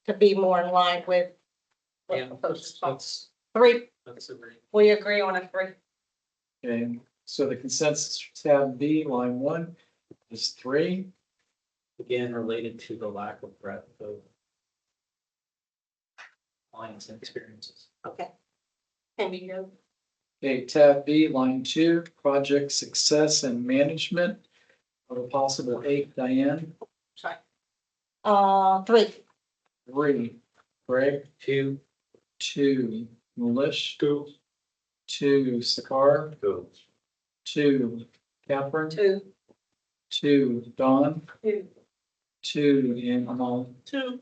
to be more in line with. what Yeah, proposed. that's, Three, that's a great. we agree on a three. Okay, so the consensus for tab B, line 1 is 3. Again, related to the lack of breadth of clients and experiences. Okay. And we go, Okay, tab B, line 2, project success and management of a possible 8, Diane. sorry. 3, 3, Greg. 2, 2, Malish. 2, 2, Sakar. 2, Catherine. 2, 2, Dawn. 2, 2, and Amal. 2.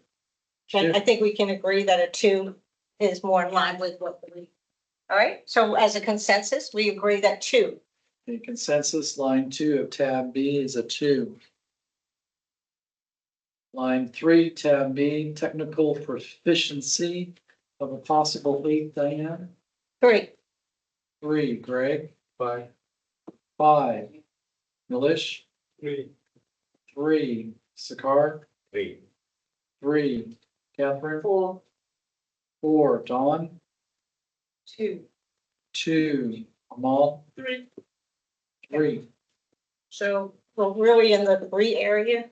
And I think we can agree that a 2 is more in line with what we. All right, so as a consensus, we agree that 2. The consensus, line 2 of tab B is a 2. Line 3, tab B, technical proficiency of a possible 8, Diane. 3, 3, Greg. 5, 5, Malish. 3, 3, Sakar. 8, 3, Catherine. 4, 4, Dawn. 2, 2, Amal. 3. 3. So we're really in the 3 area.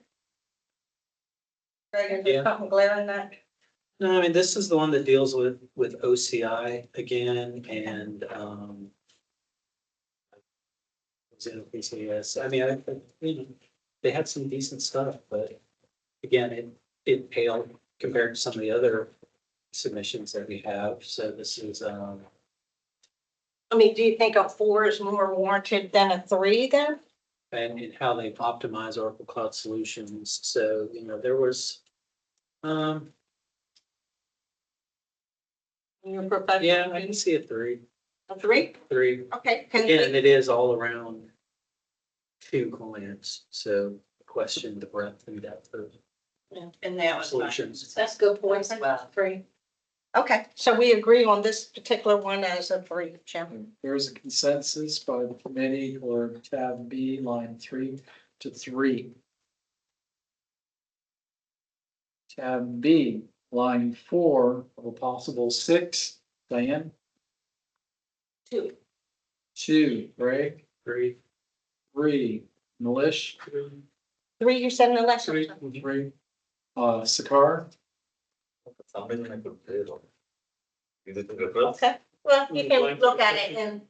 Greg, is there Yeah. something glaring that? No, I mean, this is the one that deals with OCI again and, PCS. I mean, you know, they had some decent stuff, but again, it paled compared to some of the other submissions that we have. So this is, I mean, do you think a 4 is more warranted than a 3 then? and in how they optimize Oracle Cloud Solutions. So, you know, there was, Your professional yeah, I can see a 3, A 3? 3. Okay. Can Again, we, it is all around 2 clients, so question the breadth and depth of And that was my solutions. that's good points. as well. 3. Okay, so we agree on this particular one as a 3, Jim. There's a consensus by the committee for tab B, line 3 to 3. Tab B, line 4 of a possible 6, Diane. 2, 2, Greg. 3, 3, Malish. 3 you said in the lesson? 3, Sakar. Okay, well, you can look at it and,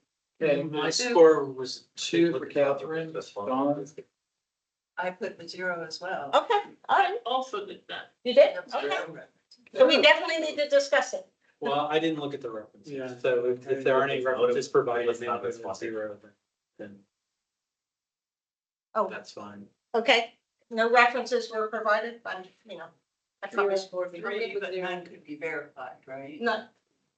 Okay, my score was 2 for Catherine. Dawn. I put the 0 as well. okay, all right, Also did that. you did, okay. So we definitely need to discuss it. Well, I didn't look at the references. Yeah. So if there are any references provided, then it's 0, then Oh, that's fine. okay, no references were provided, but, you know. I thought it was 4. 3, but none could be verified, right? No,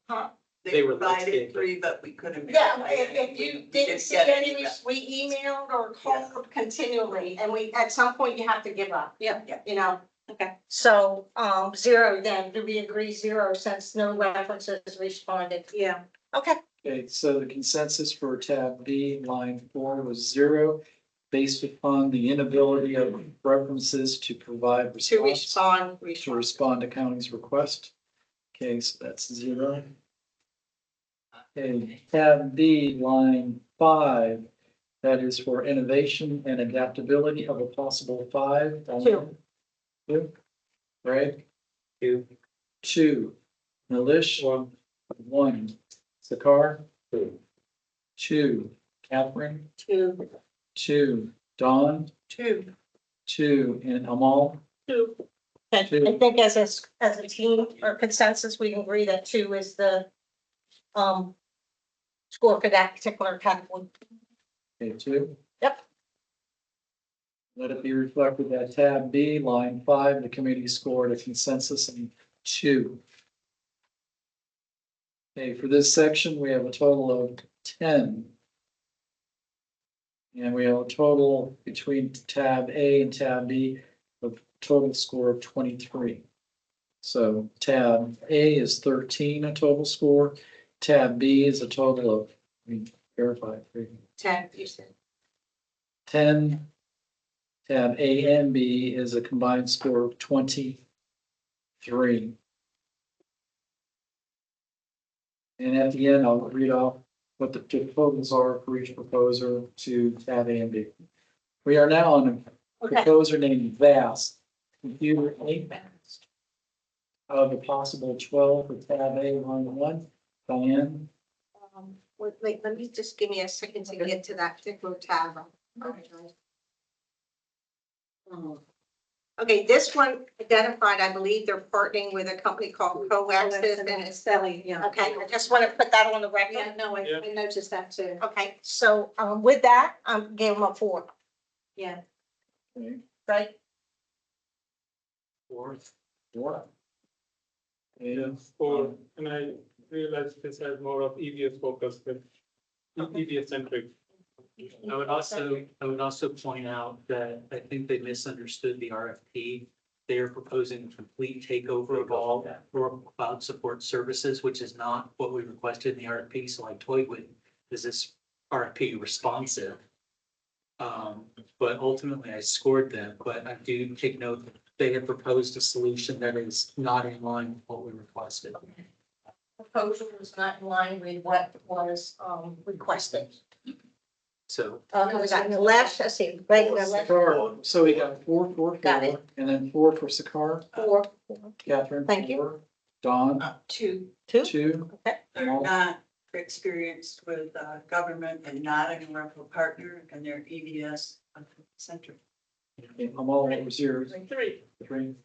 huh? They were provided listed, but- 3, but we couldn't. Yeah, verify if it. you We didn't did see get any, it. we emailed or called continually, and we, at some point, you have to give up. Yeah, yeah. You know, Okay. so, 0 then, do we agree 0 since no references responded? Yeah. Okay, Okay, so the consensus for tab B, line 4 was 0, based upon the inability of references to provide to response, respond. to respond to county's request. Okay, so that's 0. Okay, tab B, line 5, that is for innovation and adaptability of a possible 5. 2. 2. Greg. 2, 2. Malish. 1. Sakar. 2. Catherine. 2. 2. Dawn. 2. 2. And Amal. 2. I think as a team or consensus, we agree that 2 is the, score for that particular category. Okay, 2. Yep. Let it be reflected that tab B, line 5, the committee scored a consensus of 2. Okay, for this section, we have a total of 10. And we have a total between tab A and tab B of total score of 23. So tab A is 13, a total score. Tab B is a total of, verify, 10, you said. 10. Tab A and B is a combined score of 20. 3. And at the end, I'll read off what the totals are for each proposer to tab A and B. We are now on a Okay. proposer named Vast, computer 8. Out of a possible 12 for tab A, line 1. Diane, Wait, let me just give me a second to get to that particular tab. Okay, this one identified, I believe they're partnering with a company called Coaxis and it's Selling, yeah. okay, I just want to put that on the record. Yeah, no, I noticed that too. Okay, so, with that, I'm giving them a 4, Yeah. right? 4. Yes, or, and I realized this has more of EVS focus than EVS centric. I would also point out that I think they misunderstood the RFP. They are proposing a complete takeover of all cloud support services, which is not what we requested in the RFP. So I toyed with, is this RFP responsive? But ultimately I scored them, but I do take note that they have proposed a solution that is not in line with what we requested. Proposal was not in line with what was, requested. So We got the left, let's see, regular left, Sakar, so we got 4, 4, Got 4, and then 4 for Sakar. 4, Catherine. Thank you. 4. Dawn, 2, 2, 2. okay, they're not experienced with government and not a commercial partner, and they're EVS centric. I'm all over 0s. 3. 3.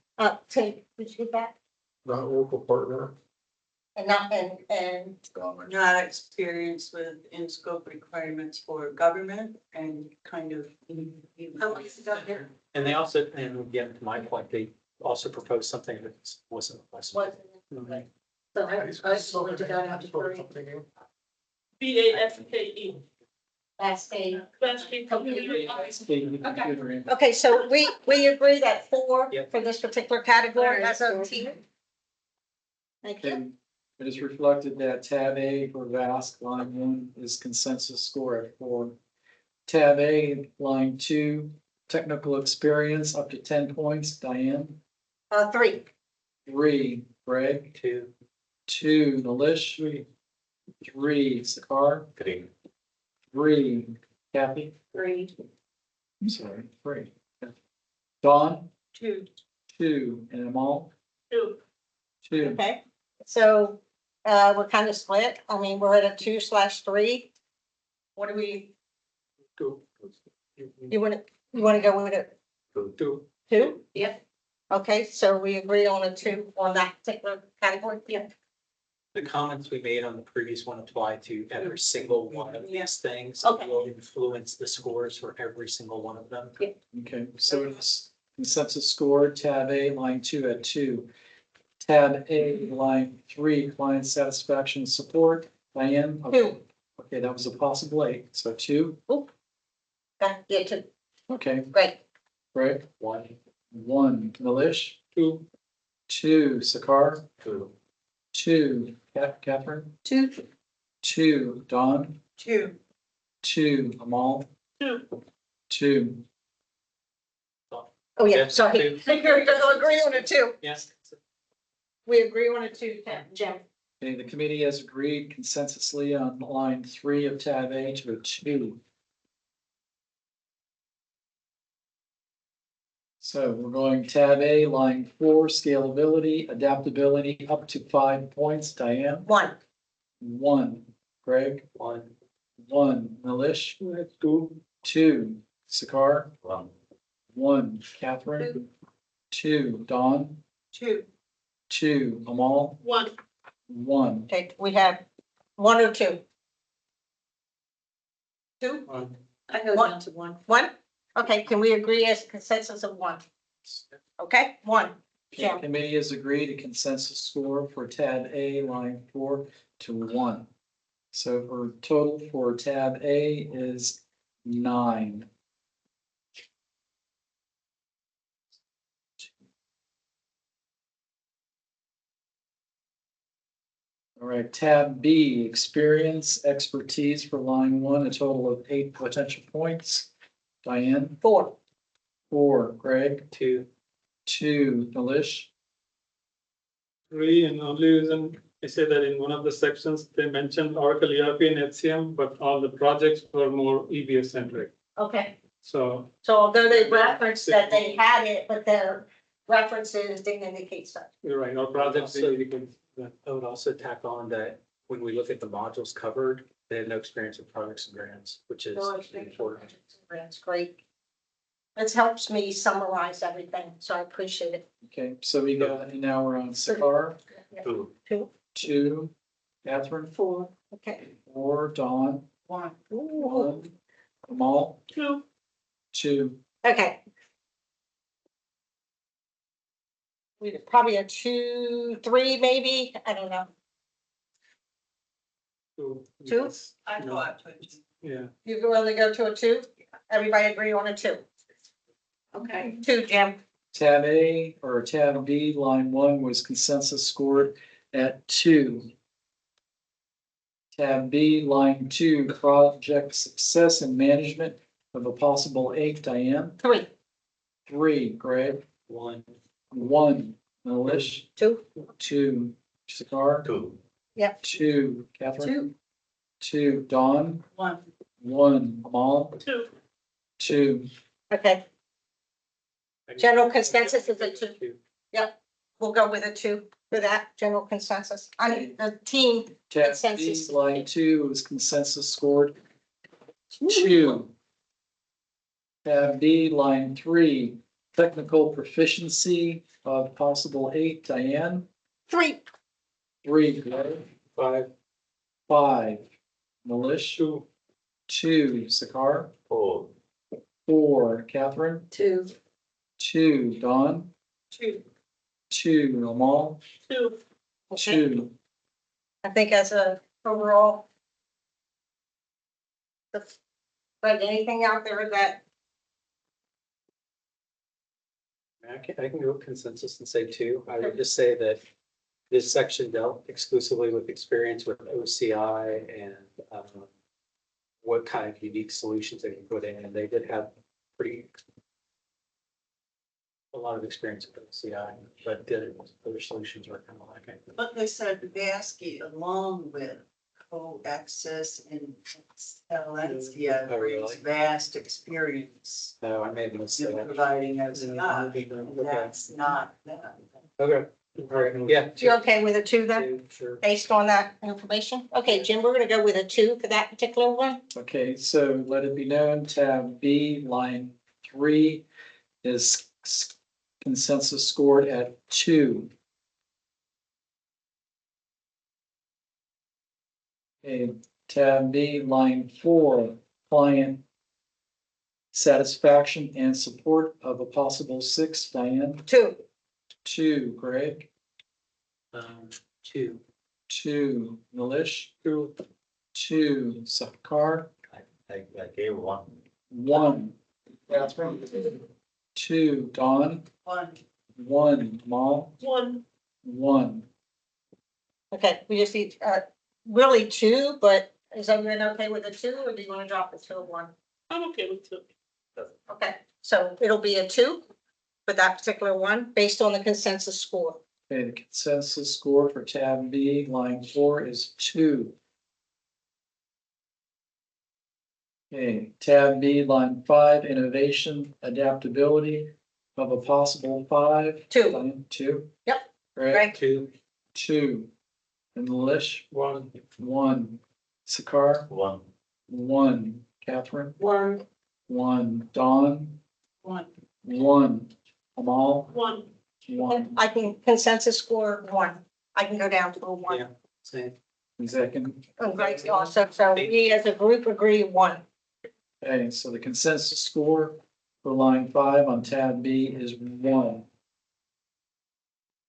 Tim, would you get that? Not local partner. And not, and, Not experienced with in-scope requirements for government and kind of. how much is that here? and they also, and again, to my point, they also proposed something that wasn't requested. What? Mhm. So I slowly to go down to 3. BASKE. That's a, Okay. okay, so we agree that 4 Yep. for this particular category as a team? Thank you. And it is reflected that tab A for VASC line 1 is consensus score at 4. Tab A, line 2, technical experience up to 10 points. Diane. 3, 3, Greg. 2. 2, Nalish. 3, Sakar. 3, Kathy. 3. I'm sorry, 3. Dawn. 2. 2, and Amal. 2. 2. okay, so, we're kind of split, I mean, we're at a 2/3. What do we, Two. you wanna go with it, Two. 2? Yep. Okay, so we agree on a 2 on that particular category? Yeah. The comments we made on the previous one apply to every single one of these things. Okay. Will influence the scores for every single one of them. Okay, so it's consensus score, tab A, line 2 at 2. Tab A, line 3, client satisfaction support. Diane? Okay. 2. Okay, that was a possible 8, so 2. Okay, yeah, 2, Okay, great, Greg. 1, 1, Nalish. 2. 2, Sakar. 2. 2, Catherine. 2. 2, Dawn. 2. 2, Amal. 2. 2. oh yeah, Yeah, sorry, 2. we're gonna agree on a 2, Yes. we agree on a 2, Jim. Okay, the committee has agreed consensusly on line 3 of tab A to a 2. So we're going tab A, line 4, scalability, adaptability, up to 5 points. Diane. 1, 1, Greg. 1. 1, Nalish. 2. 2, Sakar. 1. 1, Catherine. 2, Dawn. 2. 2, Amal. 1. 1. okay, we have 1 or 2? 2? 1. I go One. down to 1. 1, okay, can we agree as consensus of 1? Okay, 1, Jim. Committee has agreed a consensus score for tab A, line 4 to 1. So for total for tab A is 9. All right, tab B, experience, expertise for line 1, a total of 8 potential points. Diane. 4, 4, Greg. 2. 2, Nalish. agree, and only reason I say that in one of the sections, they mentioned Oracle ERP and HCM, but all the projects were more EBS centric. Okay, So, so although they referenced that they had it, but the references didn't indicate such. you're right, our projects, Also- we could, I would also tack on that when we look at the modules covered, they have no experience with products and grants, which is important. That's great. This helps me summarize everything, so I appreciate it. Okay, so we got, now we're on Sakar, Ooh. 2, Catherine, 4, okay. 4, Dawn, One. 1, Amal, 2. 2, Okay. We probably a 2, 3, maybe, I don't know. to. Two? I go up to it. Yeah, You can only go to a 2? Everybody agree on a 2? Okay. 2, Jim. tab A or tab B, line 1 was consensus scored at 2. Tab B, line 2, project success and management of a possible 8, Diane. 3. 3, Greg. 1, 1, Malish. 2. 2, Sakar. 2. 2, Catherine. 2. 2, Dawn. One. 1, Amal. 2. 2, Okay, general consensus is a 2. Yep, we'll go with a 2 for that, general consensus. I mean, the team tab B, consensus. line 2 was consensus scored 2. Tab B, line 3, technical proficiency of possible 8, Diane. 3. 3, Greg. 5, 5, Malish. 2, 2, Sakar. 4. 4, Catherine. 2. 2, Dawn. 2. 2, Amal. 2. 2, I think as a overall. But anything out there that, I can go with consensus and say 2. I would just say that this section dealt exclusively with experience with OCI and what kind of unique solutions they can put in, and they did have a lot of experience with OCI, but the other solutions were kind of lacking. But they said VASCI along with co-access and Valencia Oh, really? brings vast experience No, I made a mistake. in providing OCI. And that's not that. Okay, all right, yeah. you're okay with a 2 then, 2, sure. based on that information? Okay, Jim, we're gonna go with a 2 for that particular one. okay, so let it be known, tab B, line 3 is consensus scored at 2. Okay, tab B, line 4, client satisfaction and support of a possible 6, Diane. 2. 2, Greg. 2. 2, Malish. 2, 2, Sakar. I gave 1. 1, Catherine. 2, Dawn. One. 1, Amal. 1. 1. Okay, we just need, really 2, but is everyone okay with a 2, or do you wanna drop it to a 1? I'm okay with 2. Okay, so it'll be a 2 for that particular one, based on the consensus score. Okay, the consensus score for tab B, line 4 is 2. Okay, tab B, line 5, innovation, adaptability of a possible 5. 2. Diane, 2. Yep. Greg. Greg. 2. 2. And Malish. 1, 1. Sakar. 1. 1. Catherine. 1. 1. Dawn. One. 1. Amal. 1. 1. I can consensus score 1. I can go down to a 1. Yeah. Same. Second. And Greg's also, so we as a group agree 1. Okay, so the consensus score for line 5 on tab B is 1.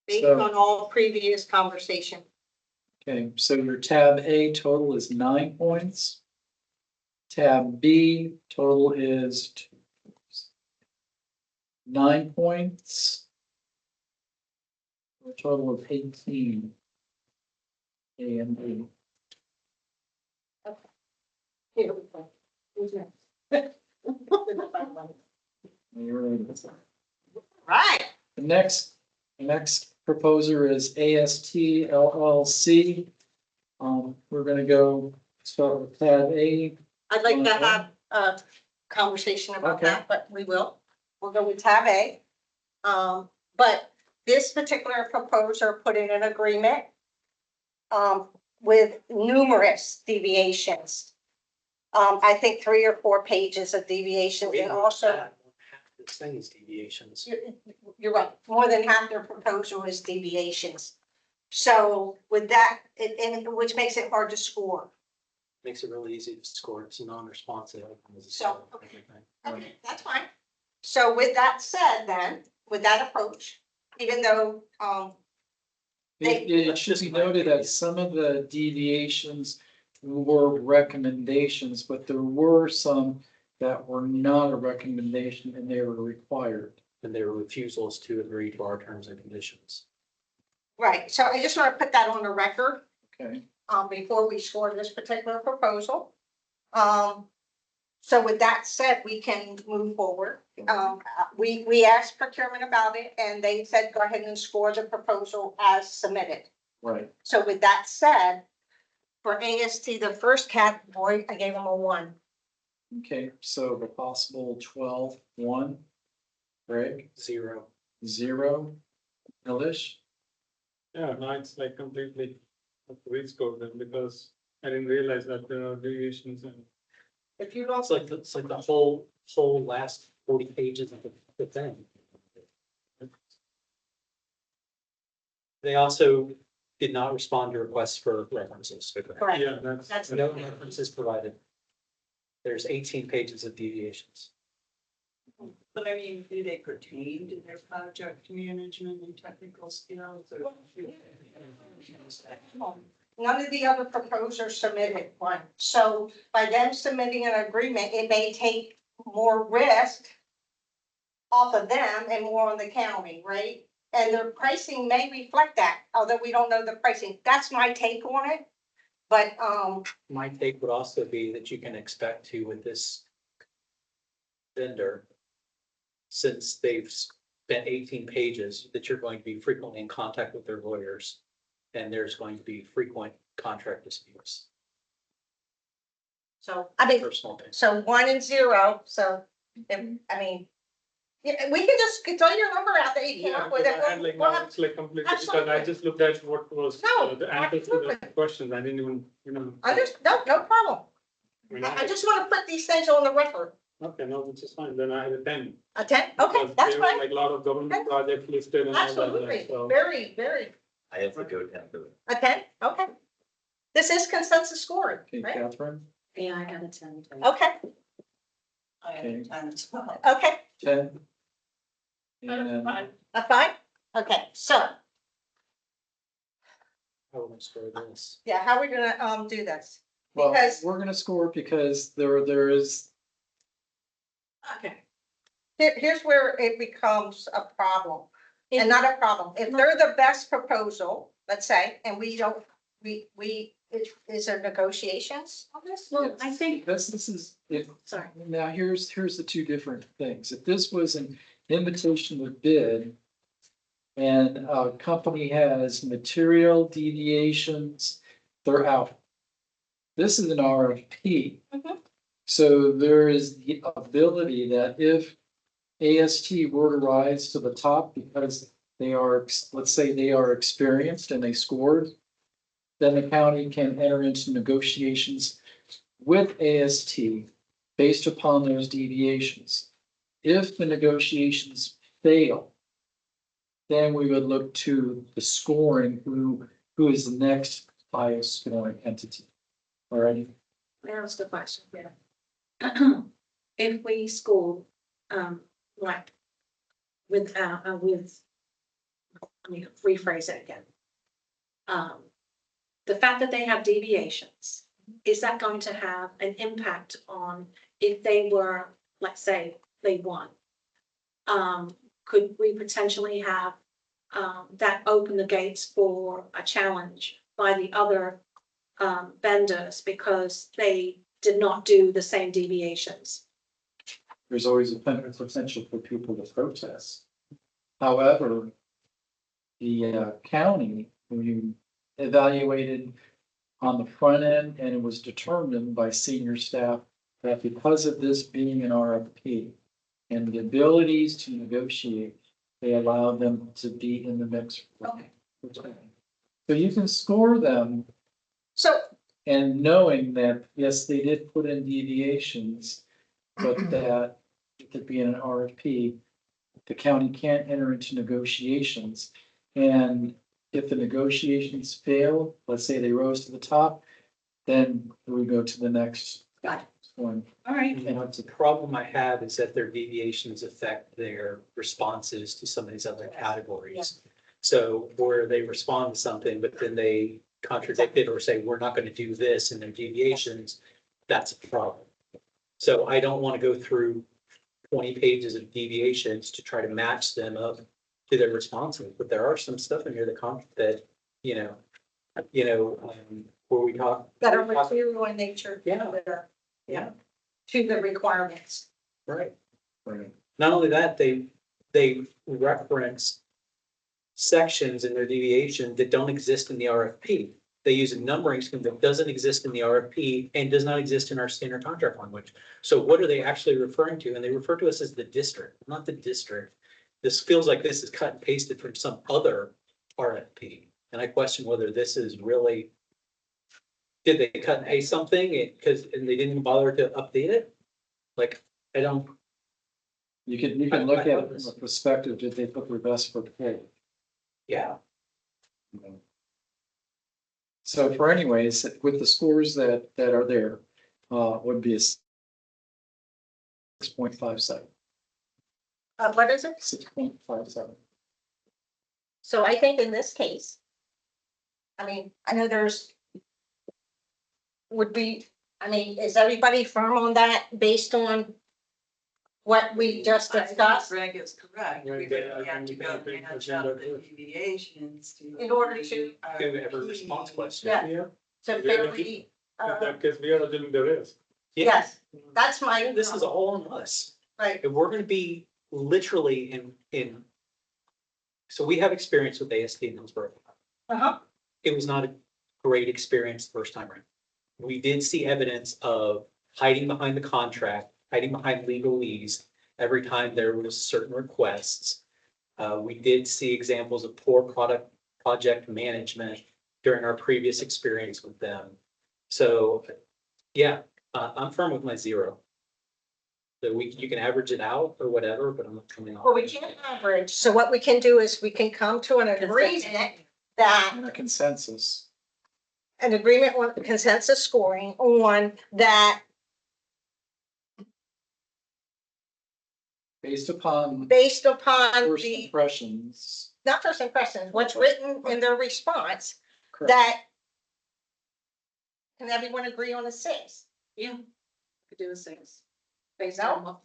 Based So- on all previous conversation. Okay, so your tab A total is 9 points. Tab B total is 9 points. A total of 18. A and B. Here we go. Who's next? You're right. Right. The next proposer is AST LLC. We're gonna go start with tab A. I'd like to have a conversation about Okay. that, but we will. We'll go with tab A. But this particular proposer put in an agreement with numerous deviations. I think 3 or 4 pages of deviations and also, This thing is deviations. you're right, more than half their proposal is deviations. So with that, and which makes it hard to score. Makes it really easy to score. It's non-responsive. So, Okay, that's fine. So with that said, then, with that approach, even though, It should be noted that some of the deviations were recommendations, but there were some that were not a recommendation and they were required. And their refusals to agree to our terms and conditions. right, so I just want to put that on the record, Okay, before we score this particular proposal. So with that said, we can move forward. We asked procurement about it and they said, go ahead and score the proposal as submitted. right. So with that said, for AST, the first category, I gave them a 1. Okay, so the possible 12, 1. Greg, 0. 0. Milish, Yeah, no, it's like completely rescored them because I didn't realize that there are deviations and. If you don't, It's like the whole last 40 pages of the thing. They also did not respond to requests for references. correct, Yeah, that's. No references provided. There's 18 pages of deviations. But I mean, do they pertain to their project management and technical skills or? none of the other proposers submitted one. So by them submitting an agreement, it may take more risk off of them and more on the county, right? And their pricing may reflect that, although we don't know the pricing. That's my take on it. But, My take would also be that you can expect to with this vendor, since they've spent 18 pages, that you're going to be frequently in contact with their lawyers. And there's going to be frequent contract disputes. so, I mean, Personal opinion. so 1 and 0, so, I mean, yeah, we can just throw your number out there, you came Yeah, up with because it. I had like, We'll now have- it's like completely, because I Absolutely. just looked at what was No, the answers to the absolutely. questions. I didn't even, No problem. I mean, I just want to put these things on the record. Okay, no, which is fine. Then I had a 10. A 10, okay, Because that's there were, fine. Like a lot of government projects listed and all that. Absolutely, So. very, very, I have to go down to it. a 10, okay. This is consensus scoring, okay, right? Catherine, Yeah, I got a 10. Okay, I have a time as well. okay, 10. And a 5? Okay, so, I will score this. yeah, how are we gonna, do this? well, Because- we're gonna score because there is, Okay. Here's where it becomes a problem, and not a problem. If they're the best proposal, let's say, and we don't, is there negotiations on this? Well, I think, this is, if, sorry, now here's the two different things. If this was an invitation to bid and a company has material deviations, they're out. This is an RFP. Mhm. So there is the ability that if AST were to rise to the top because they are, let's say they are experienced and they scored, then the county can enter into negotiations with AST based upon those deviations. If the negotiations fail, then we would look to the scoring, who is the next highest scoring entity. All right, there's the question, yeah. If we score, like, with, let me rephrase it again. The fact that they have deviations, is that going to have an impact on if they were, let's say, they won? Could we potentially have, that open the gates for a challenge by the other vendors because they did not do the same deviations? there's always a potential for people to protest. However, the county, we evaluated on the front end, and it was determined by senior staff that because of this being an RFP and the abilities to negotiate, they allowed them to be in the mix. Okay. So you can score them, So, and knowing that, yes, they did put in deviations, but that if it being an RFP, the county can't enter into negotiations. And if the negotiations fail, let's say they rose to the top, then we go to the next Got one. all right, You know, it's a problem I have is that their deviations affect their responses to some of these other categories. So where they respond to something, but then they contradict it or say, we're not going to do this in their deviations, that's a problem. So I don't want to go through 20 pages of deviations to try to match them up to their responses, but there are some stuff in here that, where we talk. that are material in nature. Yeah. that are Yeah, To the requirements. right. Right. Not only that, they reference sections in their deviation that don't exist in the RFP. They use a numbering scheme that doesn't exist in the RFP and does not exist in our standard contract language. So what are they actually referring to? And they refer to us as the district, not the district. This feels like this is cut and pasted from some other RFP. And I question whether this is really, did they cut and paste something and they didn't bother to update it? Like, I don't. You can look at it from a perspective, did they put their best foot forward? Yeah. So for anyways, with the scores that are there, would be a 6.57. What is it? 6.57. So I think in this case, I mean, I know is everybody firm on that based on what we just I think discussed? Greg is correct. Yeah, We yeah, have to go I match think up that the is. deviations to. In order to- Do have a response question. Yeah. Yeah, So Yeah. fairly, in that case, we are assuming there is. yes, that's my. This is all on us. Right, If we're gonna be literally in. So we have experience with ASD in Hillsborough. uh-huh, It was not a great experience the first time around. We did see evidence of hiding behind the contract, hiding behind legalese every time there was certain requests. We did see examples of poor project management during our previous experience with them. So, yeah, I'm firm with my 0. So you can average it out or whatever, but I'm not coming off. well, we can't average, so what we can do is we can come to an agreement that, And a consensus. on consensus scoring on that Based upon based upon first the, impressions. not first impressions, what's written in their response, Correct. that can everyone agree on a 6? Yeah. Could do a 6. Based No. on what,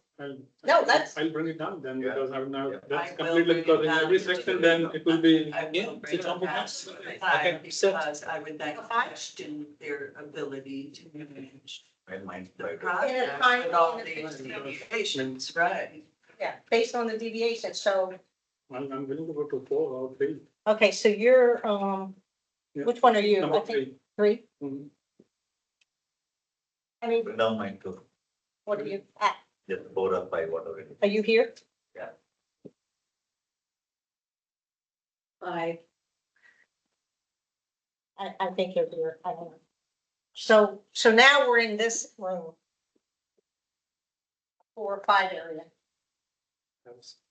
No, that's- I'll bring it down then, Yeah. because I'm now, Yeah. that's I will completely, bring it because in down every to section, then it will be. I Yeah, will it's bring it almost- down to okay, 5 so- because I would then A 5? question their ability to manage And mine, the right. project time with all limit. these deviations, right? Yeah, based on the deviation, so, I'm willing to go to 4 or 3. okay, so you're, Yeah. which one are you? I Number think 3. 3? Mhm. I mean, Bring down mine too, what are you, just 4 or 5, whatever. it is. are you here? 5. I think you're here, I don't know. So now we're in this room. 4 or 5 area.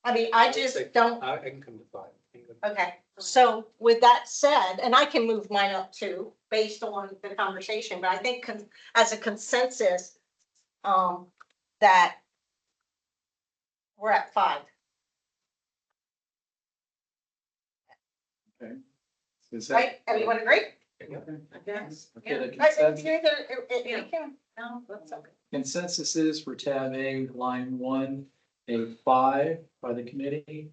I mean, I just don't, I can come to 5. okay, so with that said, and I can move mine up too, based on the conversation, but I think as a consensus, that we're at 5. Is that? Right? Everyone agree? I guess. Okay, the Right, consensus- we can, No, that's okay. consensus is for tab A, line 1, a 5 by the committee.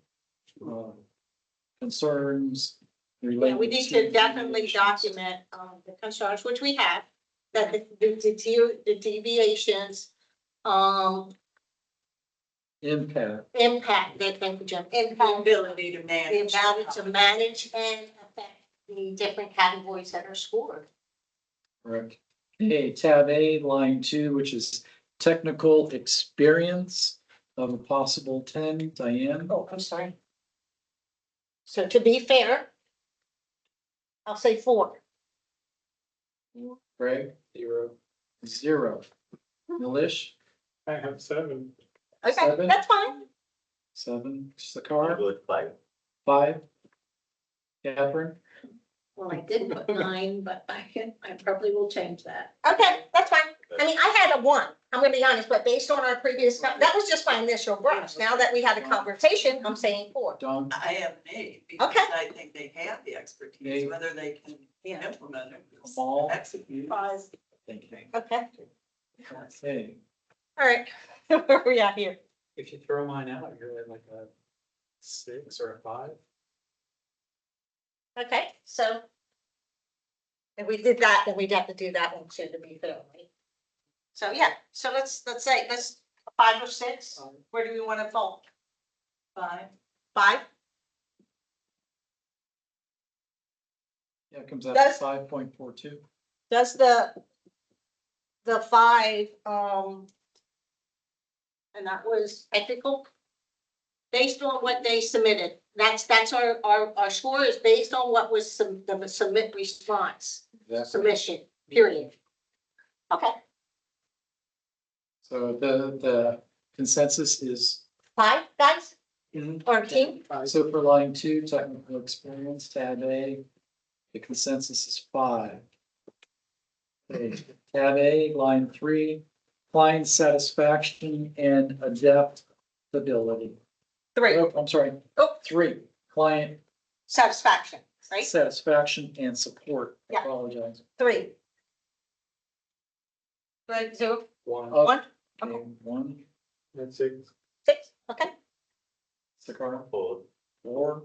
Concerns yeah, related. we need to definitely document, the concerns, which we have, that the deviations, impact, thank you, Jim, The impact, ability to the manage. ability to manage and affect the different categories that are scored. Correct. Okay, tab A, line 2, which is technical experience of a possible 10, Diane. Oh, I'm sorry. So to be fair, I'll say 4. Greg? 0. 0. Milish? I have 7. Okay, 7. that's fine. 7. I'll Sakar? go with 5. 5. Catherine? Well, I did put 9, but I probably will change that. Okay, that's fine. I mean, I had a 1, I'm gonna be honest, but based on our previous, that was just my initial brush. Now that we had a conversation, I'm saying 4. Don? I have an 8 because Okay. I think they have the expertise, Eight. whether they can Yeah. implement it. Amal? Execute. Thank you. Okay, Okay. all right. Where are we at here? If you throw mine out, you're at like a 6 or a 5. Okay, so if we did that, then we'd have to do that one too, to be fair, right? So, yeah, so let's say, 5 or 6, where do we want to fall? 5. 5? Yeah, it comes out Does- to 5.42. Does the 5, and that was ethical? Based on what they submitted, that's our score is based on what was the submit response, submission, period. Okay, So the consensus is, 5, guys, or team? so for line 2, technical experience, tab A, the consensus is 5. Okay, tab A, line 3, client satisfaction and adaptability. 3, Oh, I'm sorry, oh, 3, client satisfaction, right? satisfaction and support. I Yeah. apologize. 3. Right, 0, 1. Oh, 1, okay, 1, And 6. 6, okay, Sakara, 4. 4,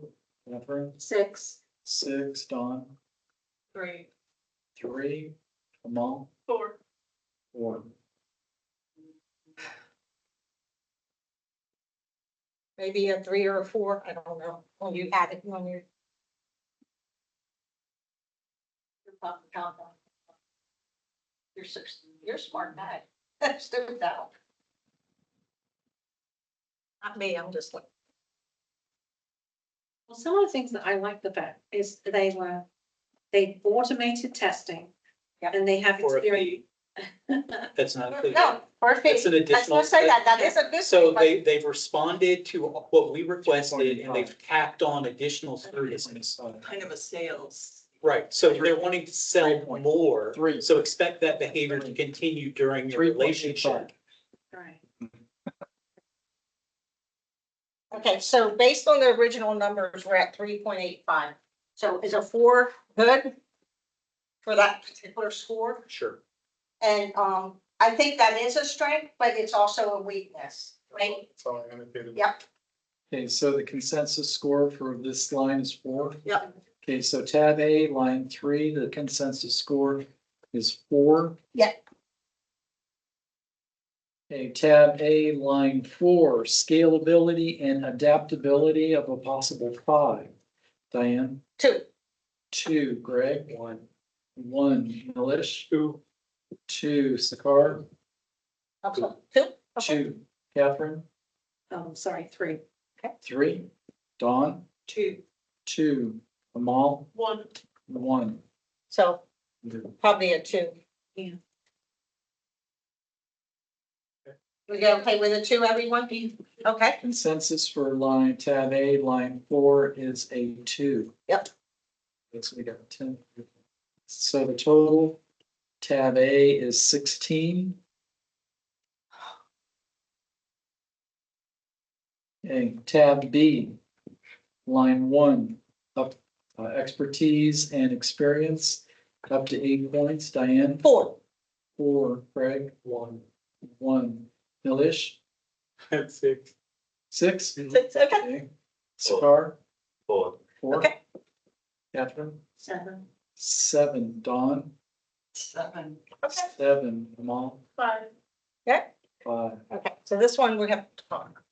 Catherine, 6. 6, Don, 3. 3, Amal, 4. 4. maybe a 3 or a 4, I don't know, when you add it, when you're. You're a smart guy. Let's do it now. Not me, I'm just like. Well, some of the things that I like the fact is they automated testing. Yep. And they have For a experience. That's not included. No, for a fee. That's an I was additional. gonna say that is a good. So thing, but- they've responded to what we requested and they've tacked on additional services. Kind of a sales. Right, so they're wanting to sell more. 3. So expect that behavior to continue during your 3.85. relationship. Right. Okay, so based on the original numbers, we're at 3.85. So is a 4 good for that particular score? Sure. And I think that is a strength, but it's also a weakness, right? That's all I'm gonna say. Yep, Okay, so the consensus score for this line is 4. yep, Okay, so tab A, line 3, the consensus score is 4. Yep. Okay, tab A, line 4, scalability and adaptability of a possible 5. Diane? 2. 2, Greg? 1, Milish? 2. 2, Sakar? Okay, 2. Okay. 2, Catherine? Sorry, 3. 3, Dawn? 2. 2, Amal? 1. 1. So probably a 2. Yeah. We get okay with a 2, everyone? Okay, Consensus for line tab A, line 4 is a 2. Yep. Okay, so we got 10. So the total tab A is 16. Okay, tab B, line 1, up expertise and experience, up to 8 points. Diane? 4. 4, Craig? 1. Milish? And 6. 6? 6, okay, Okay. Sakar? 4. 4? okay, Catherine? 7. 7, Dawn? 7. okay, 7, Amal? 5. 5. okay. So this one we have to talk.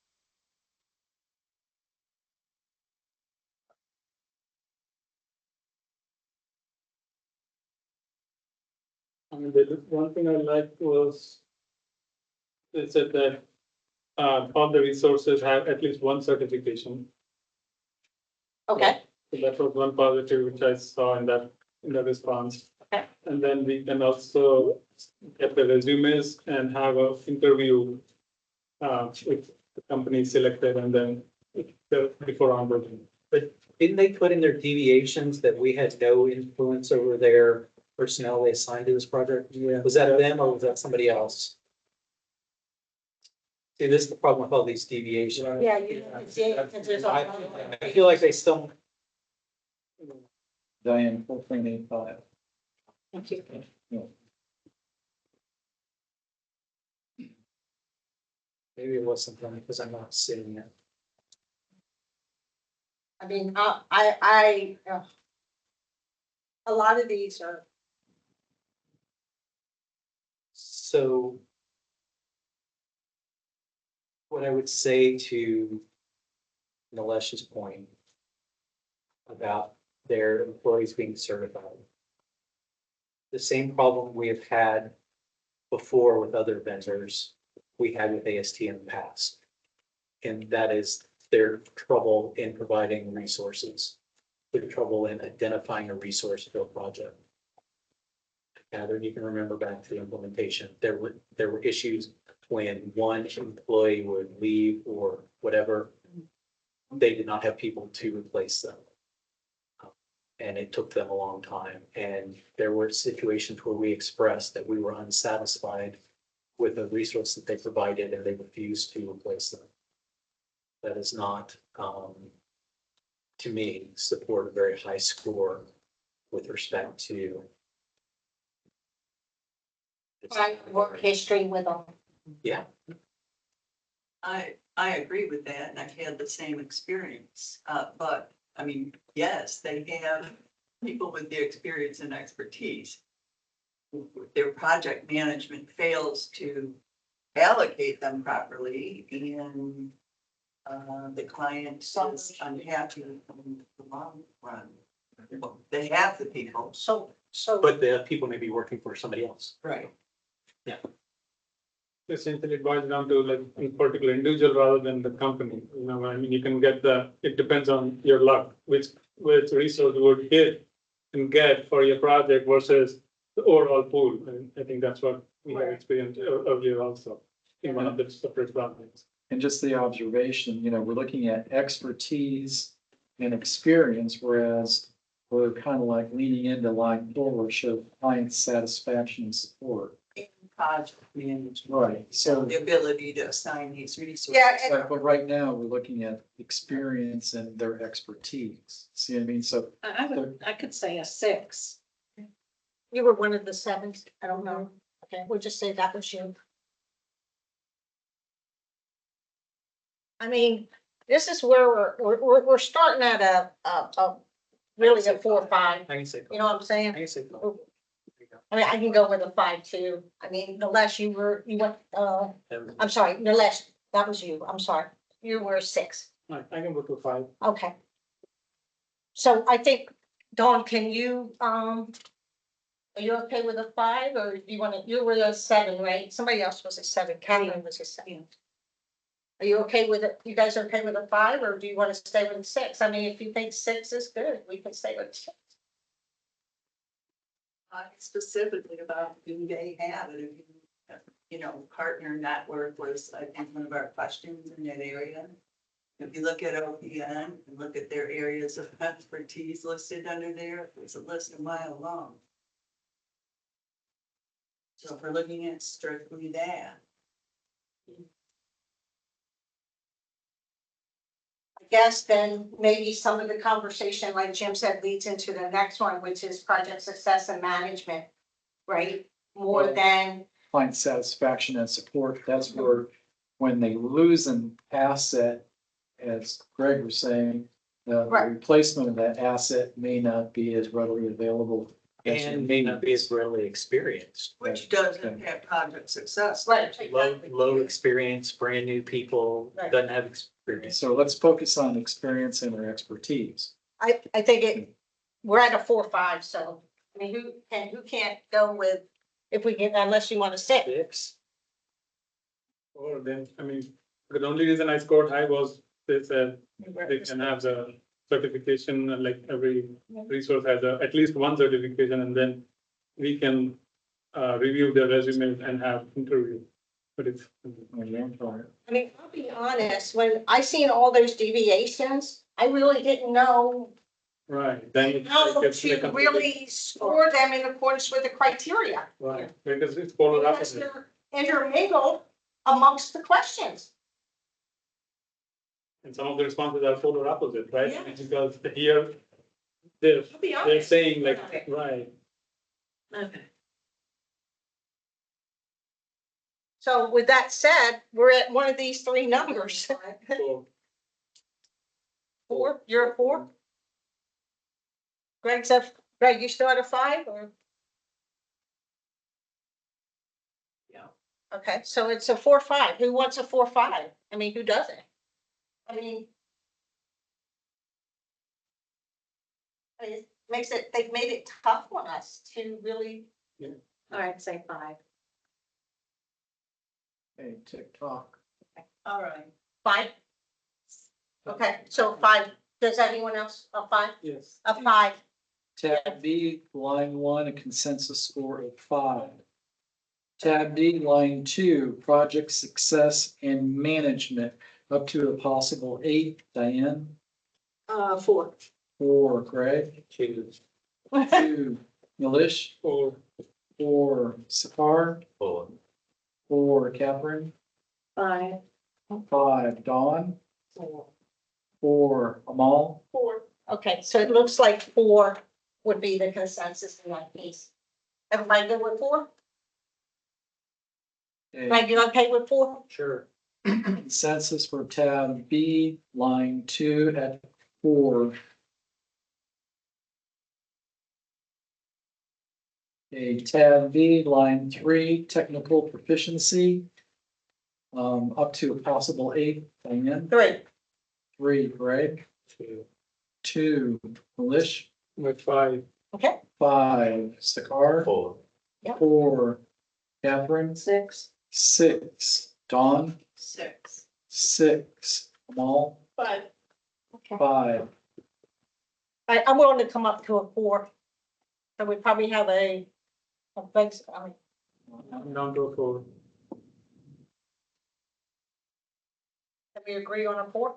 One thing I liked was it said that all the resources have at least one certification. Okay, So that was one positive which I saw in the response. Okay. And then we can also get the resumes and have a interview if the company is selected and then before onboarding. But didn't they put in their deviations that we had no influence over their personnel they assigned to this project? Yeah. Was that them or was that somebody else? See, this is the problem with all these deviations. yeah, you can see it, 'cause there's I all. I feel like they still, Diane, 4.85. Thank you. maybe it was something because I'm not seeing it. I mean, a lot of these are, So what I would say to Malicious' point about their employees being certified, the same problem we have had before with other vendors, we had with AST in the past. And that is their trouble in providing resources, their trouble in identifying a resource for a project. Catherine, you can remember back to the implementation, there were issues when one employee would leave or whatever. They did not have people to replace them. And it took them a long time. And there were situations where we expressed that we were unsatisfied with the resource that they provided and they refused to replace them. That is not, to me, support a very high score with respect to work history with them. Yeah, I agree with that, and I've had the same experience, but, I mean, yes, they have people with the experience and expertise. Their project management fails to allocate them properly, and the client is unhappy in the long run. They have the people. So, but the people may be working for somebody else. Right. Essentially, it boils down to like a particular individual rather than the company. You know, I mean, you can get it depends on your luck, which resource you would hit and get for your project versus the overall pool. And I think that's what we have experienced earlier also in one of the separate projects. And just the observation, we're looking at expertise and experience, whereas we're kind of like leaning into line four, show client satisfaction and support. Project management. Right, so, The ability to assign these resources. yeah, but right now, we're looking at experience and their expertise. See what I mean? So, I could say a 6. you were one of the 7. I don't know. Okay, we'll just say that was you. I mean, this is where we're starting at a really a 4 or 5. I can say, You know what I'm I saying? can say. I mean, I can go with a 5 too. I mean, unless you went, I'm sorry, Nilesh, that was you. I'm sorry. You were 6. I can go to 5. Okay. So I think, Dawn, can you, are you okay with a 5 or do you want to, you were a 7, right? Somebody else was a 7. Catherine was a 7. Are you okay with it? You guys are okay with a 5 or do you want to stay with 6? I mean, if you think 6 is good, we can stay with 6. Specifically about do they have it, partner network was, I think, one of our questions in that area. If you look at OPN and look at their areas of expertise listed under there, it's a list a mile long. So if we're looking at strictly that. I guess then maybe some of the conversation, like Jim said, leads into the next one, which is project success and management, right? More Well, than, client satisfaction and support, that's where, when they lose an asset, as Greg was saying, the Right. replacement of that asset may not be as readily available. as you And may not be as readily experienced. Which doesn't have project success. right, Low experience, brand new people, Right. doesn't have experience. So let's focus on experience and their expertise. I think we're at a 4 or 5, so, I mean, who can't go with If we can, unless you want to sit. 6. Or then, I mean, the only reason I scored high was they said they can have the certification, like every resource has at least one certification, and then we can review their resume and have interview. But it's, I mean, I'll be honest, when I seen all those deviations, I really didn't know right, then it how gets to like really score them in accordance with the criteria. right, because it's polar Because opposite. they're intermingled amongst the questions. And some of the responses are polar opposite, right? Yeah. Because here, they're, I'll be they're honest. saying like, Okay. right, Okay. So with that said, we're at one of these three numbers. so 4, you're a 4? Greg, you still at a 5 or? Yeah. Okay, so it's a 4-5. Who wants a 4-5? I mean, who doesn't? I mean. It makes it, they've made it tough on us to really, All right, say 5. Okay, TikTok. All right. 5? Okay, so 5. Does anyone else, a 5? yes. A 5. Tab B, line 1, a consensus score of 5. Tab D, line 2, project success and management, up to a possible 8. Diane? 4. 4. Greg? Changes. 2. Milish? Or 4. Sakar? 4, 4. Catherine? 5. 5. Dawn? 4. Amal? 4. Okay, so it looks like 4 would be the consensus in that case. Everybody good with 4? Okay. Greg, you okay with 4? Sure. Consensus for tab B, line 2 at 4. Okay, tab B, line 3, technical proficiency, up to a possible 8. Diane? 3. 3. Greg? 2. Milish? with 5, Okay, 5. Sakar? 4, 4. Catherine? 6. 6. Dawn? 6. 6. Amal? 5. Okay. 5. I'm willing to come up to a 4. So we probably have a big, I mean, I'm down to a 4. can we agree on a 4?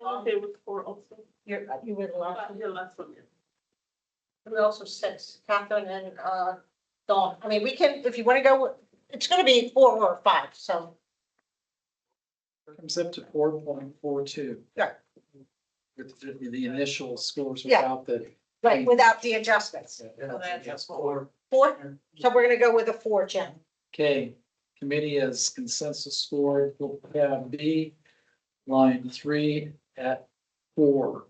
Okay, with 4 also. You would love, Yeah, last one, yeah. we also 6, Catherine and, Dawn. I mean, we can, if you want to go, it's gonna be 4 or 5, so. Comes up to 4.42. Yeah. With the initial scores Yeah. without the. Right, without the adjustments. That's 4, so we're gonna go with a 4, Jen. Okay, committee has consensus score, tab B, line 3 at 4.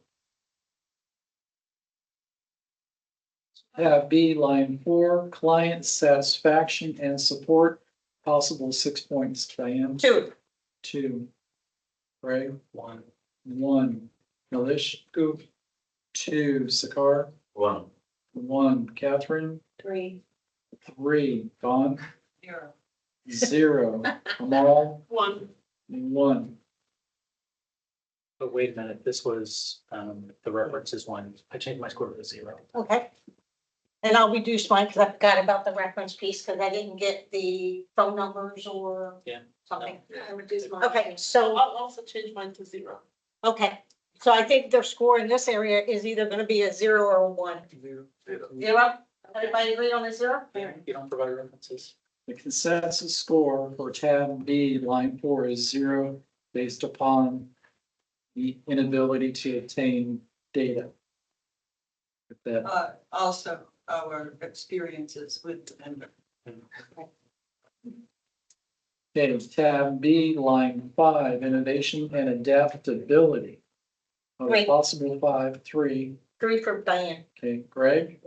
Tab B, line 4, client satisfaction and support, possible 6 points. Diane? 2. 2. Greg? 1. 1. Milish? 2, 2. Sakar? 1, 1. Catherine? 3. 3. Dawn? 0. 0. Amal? 1. 1. But wait a minute, this was, the reference is 1. I changed my score to 0. Okay. And I'll reduce mine because I forgot about the reference piece because I didn't get the phone numbers or Yeah. something. I reduced mine. Okay, so, I'll also change mine to 0. okay, so I think their score in this area is either gonna be a 0 or a 1. 0, 0? Everybody agree on a 0? You don't provide references. The consensus score for tab B, line 4 is 0 based upon the inability to obtain data. With that, Also, our experiences with the vendor. okay, tab B, line 5, innovation and adaptability. On a Great. possible 5, 3. 3 for Diane. Okay, Greg?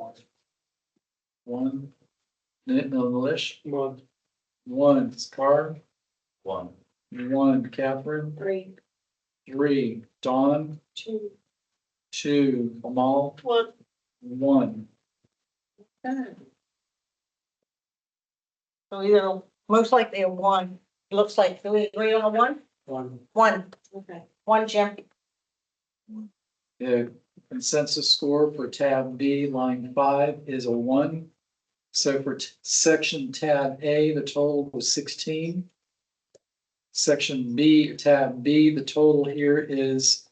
1. Milish? 1, 1. Scar? 1, 1. Catherine? 3. 3. Dawn? 2. 2. Amal? 1. 1. So either, most likely a one, it looks like, do we agree on a one? One, Okay. one, Jim. The consensus score for tab B, line 5 is a 1. So for section tab A, the total was 16. Section B, tab B, the total here is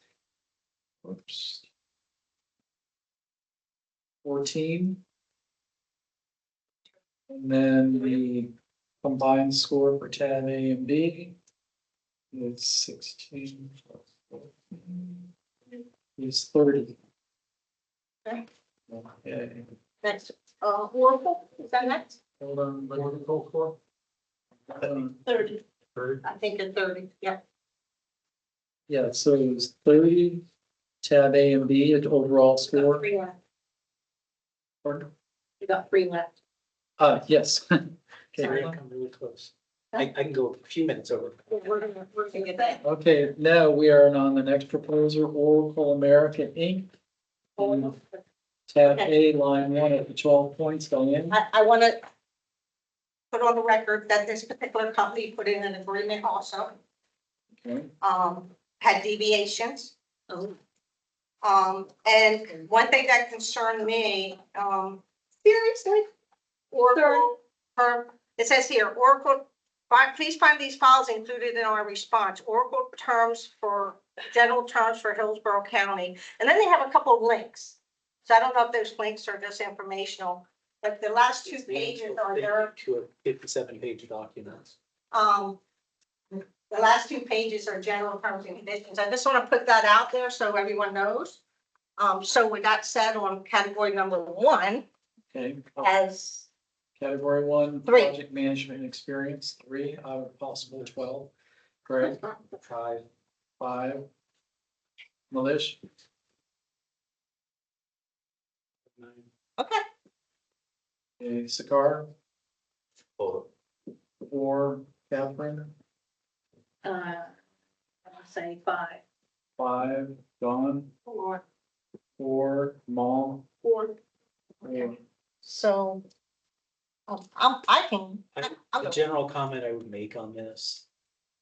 14. And then the combined score for tab A and B is 16 plus 14 is 30. Okay. Okay. Next, Oracle, is that next? Hold on, what did it go for? 30. I think it's 30, yeah. Yeah, so it was 30, tab A and B, at overall score. Three left. Pardon? You got three left. Yes. Okay, Sorry, I come really close. I can go a few minutes over. We're gonna get that. okay, now we are on the next proposer, Oracle America Inc. Tab A, line 1 at the 12 points, Diane. I want to put on the record that this particular company put in an agreement also, Okay. had deviations. Oh. And one thing that concerned me, seriously, Oracle, it says here, Oracle, please find these files included in our response, Oracle terms for, general terms for Hillsborough County. And then they have a couple of links. So I don't know if those links are just informational, but the last two pages are there. To a 57-page document. The last two pages are general terms and conditions. I just want to put that out there so everyone knows. So with that said, on category number 1, Okay. as Category 1, 3. project management experience, 3 out of possible 12. Correct. 5. Milish, Okay, okay, Sakar, Four. 4, Catherine, I'll say 5. 5, Dawn, 4, Mal. 4. Okay. so The general comment I would make on this,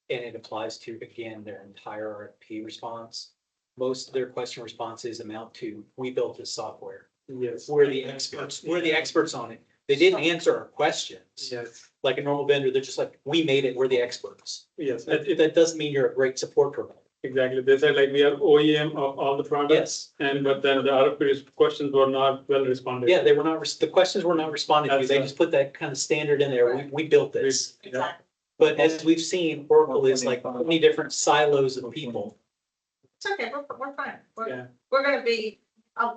and it applies to, again, their entire RFP response. Most of their question responses amount to, we built this software. Yes. We're the experts on it. They didn't answer our questions. Yes, Like a normal vendor, they're just like, we made it, we're the experts. yes, That doesn't mean you're a great support provider. exactly. They said like we are OEM of all the products. Yes. And but then the RFP questions were not well responded. Yeah, they were not, the questions were not responded to. They just put that kind of standard in there. We built this. exactly. But as we've seen, Oracle is like 20 different silos of people. It's okay, we're fine. Yeah. We're gonna be,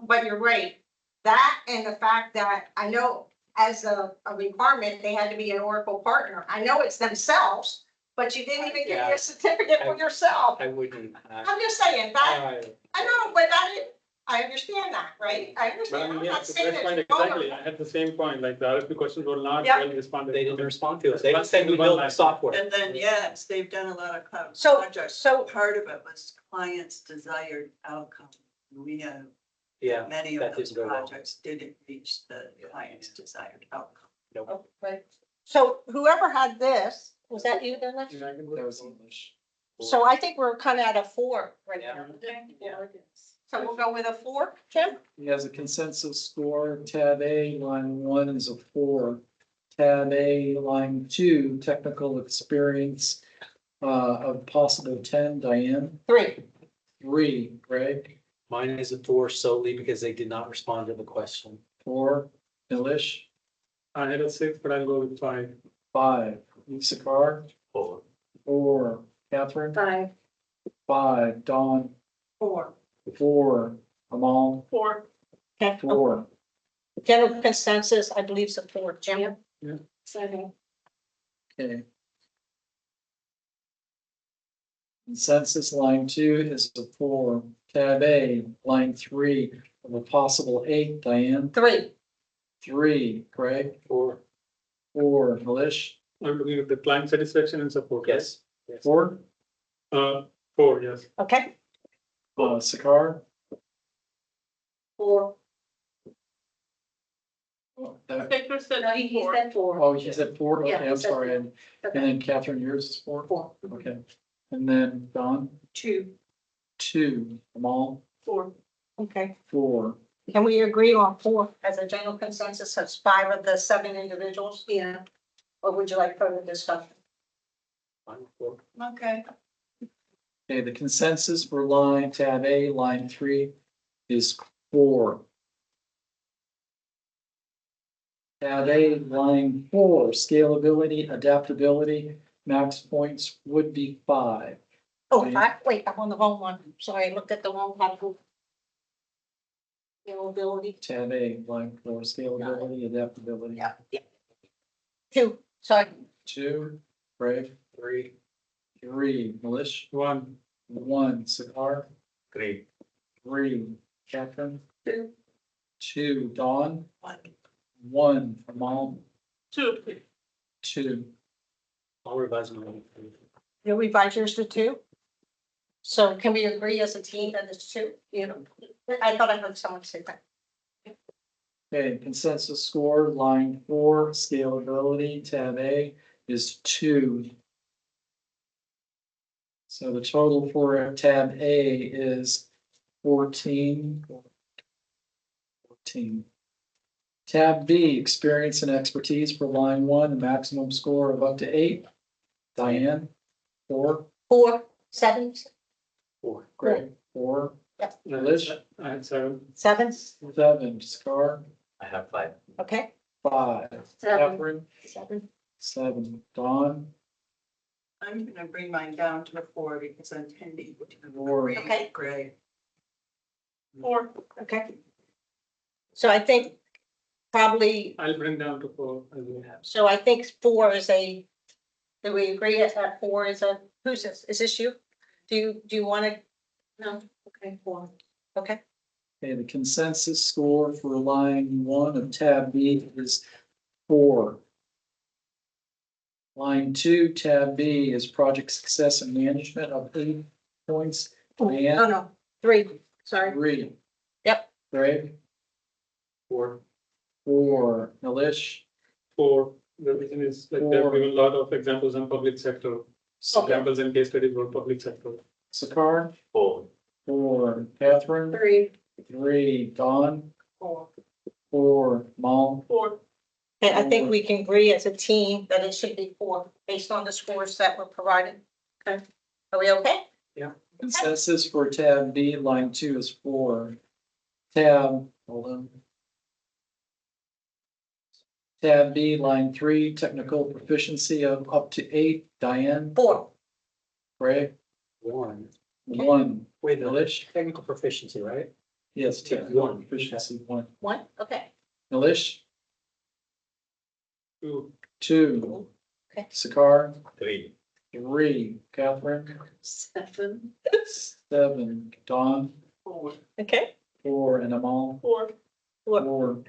but you're right. That and the fact that I know as a requirement, they had to be an Oracle partner. I know it's themselves, but you didn't even give me Yeah. a certificate for yourself. I wouldn't. I'm just saying that, I know, but I understand that, right? I But I understand. mean, I'm yeah, not so saying that's that fine, you're wrong. exactly. I had the same point, like the RFP questions were not Yeah. well responded. They didn't respond to us. They didn't say we built the software. And then, yes, they've done a lot of cloud So- projects. so- Part of it was client's desired outcome. We have, Yeah. many that of those didn't go well. projects didn't reach the client's desired outcome. Oh, right. So whoever had this, was that you, Dennis? Yeah, I can go That was for- English. So I think we're kind of at a 4 right now. Yeah. So we'll go with a 4, Jim? He has a consensus score, tab A, line 1 is a 4. Tab A, line 2, technical experience, of possible 10, Diane. 3. 3, Greg. Mine is a 4 solely because they did not respond to the question. 4, Milish. I had a 6, but I'll go with 5. 5, Sakar. 4. 4, Catherine. 5. 5, Dawn. 4. 4, Amal. 4. Okay. 4. General consensus, I believe, support, Jim. 7. Okay. Consensus line 2 is a 4. Tab A, line 3 of a possible 8, Diane. 3. 3, Greg. 4. 4, Milish. I'm looking at the client satisfaction and support. right? Yes. 4, 4, yes. Okay. Sakar. 4. That- Okay, Chris, just said No, he four. said four. Oh, you said four? Yeah, Okay, he I'm said sorry. four. And Okay. then Catherine, yours is four? Four. Okay. And then Don, Two. two, Amal, Four. Okay, four. can we agree on 4 as a general consensus as 5 of the 7 individuals? Yeah, Or would you like further discussion? Okay. Okay, the consensus for line tab A, line 3 is 4. Tab A, line 4, scalability, adaptability, max points would be 5. Oh, wait, I'm on the wrong one. Sorry, I looked at the wrong category. Availability, Tab A, line 4, scalability, adaptability. yeah. 2, sorry, 2, Brave, 3, Milish, 1, 1, Sakar, 3, 3, Catherine, two. 2, Dawn, One. 1, Amal, Two. 2. I'll revise my own. you'll revise yours to 2? So can we agree as a team that it's 2? You know, I thought I heard someone say that. Okay, consensus score, line 4, scalability, tab A is 2. So the total for tab A is 14. 14. Tab B, experience and expertise for line 1, a maximum score of up to 8. Diane, 4. 4, 7, 4. Greg, 4. Yep. Lish, I had 7. 7, 7. Scar, I have 5. okay, 5. 7. Catherine, 7. 7. Dawn, I'm gonna bring mine down to a 4 because I'm tending to Four. agree Okay. with Greg. 4, okay. So I think probably, I'll bring down to 4 as well. so I think 4 is a, do we agree at 4 is a, who's this? Is this you? Do you want to, No, okay, 4. okay, okay, the consensus score for line 1 of tab B is 4. Line 2, tab B is project success and management of 8 points. oh, Diane, no, 3, sorry, 3. Yep. Greg, 4. 4. Milish, 4, the reason is like there have been a lot of examples in public sector, examples and case studies for public sector. Sakar, 4, 4. Catherine, 3. 3. Dawn, 4. 4. Mal, 4. And I think we can agree as a team that it should be 4, based on the scores that were provided. Okay, are we okay? consensus for tab B, line 2 is 4. Tab, hold on. Tab B, line 3, technical proficiency of up to 8. Diane, 4, Greg, 1. 1. Wait, no, Milish, technical proficiency, right? yes, Yeah, technical 1. proficiency, 1. 1, okay, Milish, 2, 2. Okay. Sakar, 3, 3. Catherine, 7. 7. Dawn, 4. okay, 4. And Amal, 4. 4.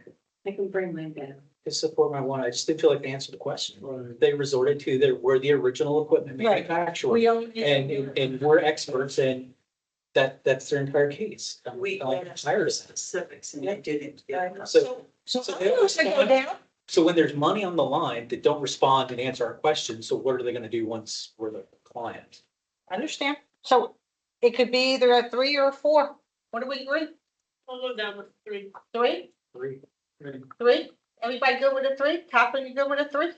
I can bring mine down. To support my 1, I just didn't feel like they answered the question. right. They resorted to, they were the original equipment Right. manufacturer. we only. And we're experts and that's their entire case. We I'm asked tired for of it. specifics and they didn't. So, So So I'm they going to go respond- down, so when there's money on the line that don't respond and answer our questions, so what are they gonna do once we're the client? understand, so it could be either a 3 or a 4, what do we agree? I'll go down with 3. 3, 3. 3, everybody good with a 3? Catherine, you good with a 3?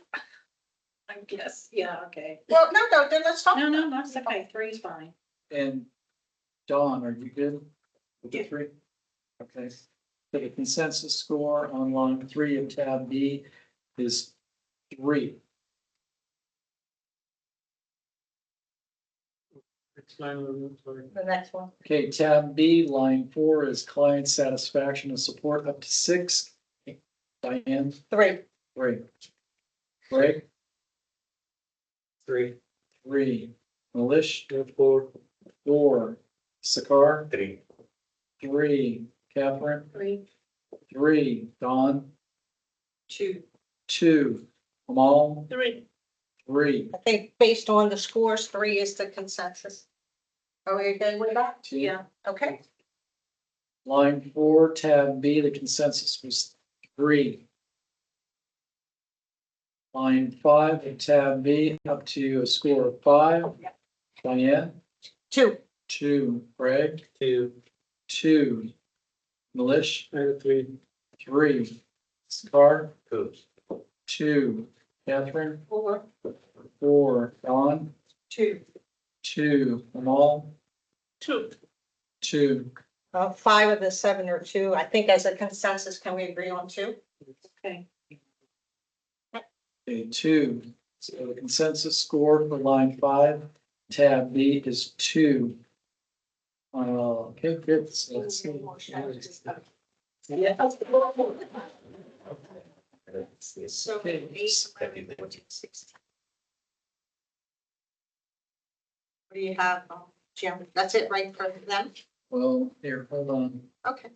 I guess, yeah, okay. Well, no, then let's talk. No, that's okay. 3 is fine. And Dawn, are you good with the Yeah. 3? Okay. So the consensus score on line 3 of tab B is 3. Next line, sorry. The next one, Okay, tab B, line 4 is client satisfaction and support up to 6. Diane, 3, 3. Greg, 3. 3. Milish, 4, 4. Sakar, 3, 3. Catherine, 3. 3. Dawn, 2. 2. Amal, 3. 3. I think based on the scores, 3 is the consensus. Are we good with that? Yeah. Okay, Line 4, tab B, the consensus was 3. Line 5 in tab B up to a score of 5. Diane? 2. 2. Greg? To 2. Malicious? I have 3. 3. Scar? 2. 2. Catherine? 4. 4. Don? 2. 2. Amal? 2. 2. 5 of the 7 are 2. I think as a consensus, can we agree on 2? Okay. Okay, 2. So the consensus score for line 5, tab B is 2. Okay, good. So let's see. Yeah. So Okay. 8, 11, 14, 16. What do you have, Jim? That's it, right, for them? Well, here, hold on. Okay.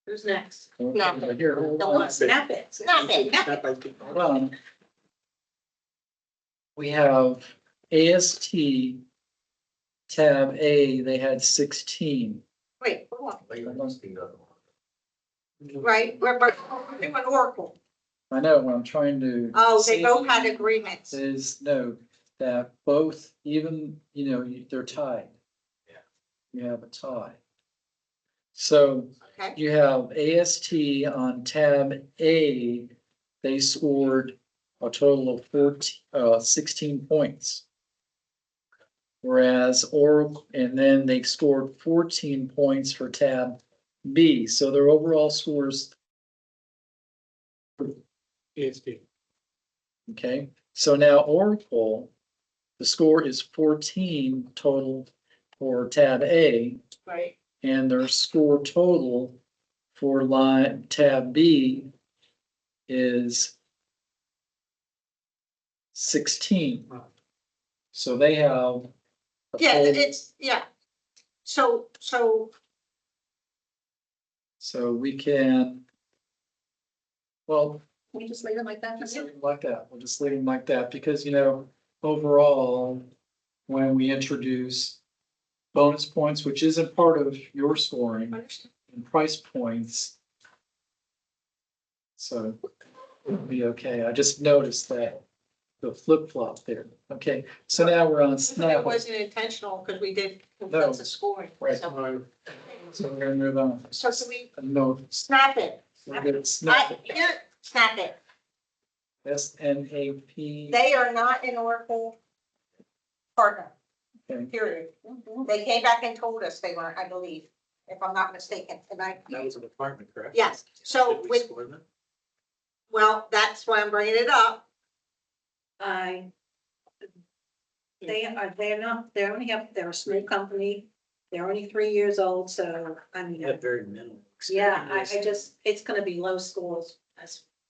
Who's next? Okay, here, hold No, on. let's- Snap it. Nothing. Hold on. We have AST tab A, they had 16. Wait, hold on. Why you must be on? Right, we're doing Oracle. I know, I'm trying to. Oh, they see both had agreements. Is note that both, even, they're tied. Yeah. You have a tie. So Okay, you have AST on tab A, they scored a total of 16 points. Whereas Oracle, and then they scored 14 points for tab B, so their overall scores, AST. okay? So now Oracle, the score is 14 total for tab A, right. and their score total for line tab B is 16. So they have a Yeah, total- it's, yeah. So, so we can, well, we just leave it like that? just leave them like that. We'll just leave them like that because, overall, when we introduce bonus points, which isn't part of your scoring, and price points. So it'll be okay. I just noticed that the flip flop there. Okay, so now we're on It Snap. wasn't intentional because we did consensus scoring. Right. So So we're gonna move on. so we No, snap it. we're gonna snap. Here, snap it. SNAP. They are not an Oracle partner, Okay. period. They came back and told us they weren't, I believe, if I'm not mistaken. And that was a department, correct? yes, so Did we with, score them? well, that's why I'm bringing it up. They're a small company. They're only 3 years old, so I They mean, had very minimal. yeah, I experience. just, it's gonna be low scores.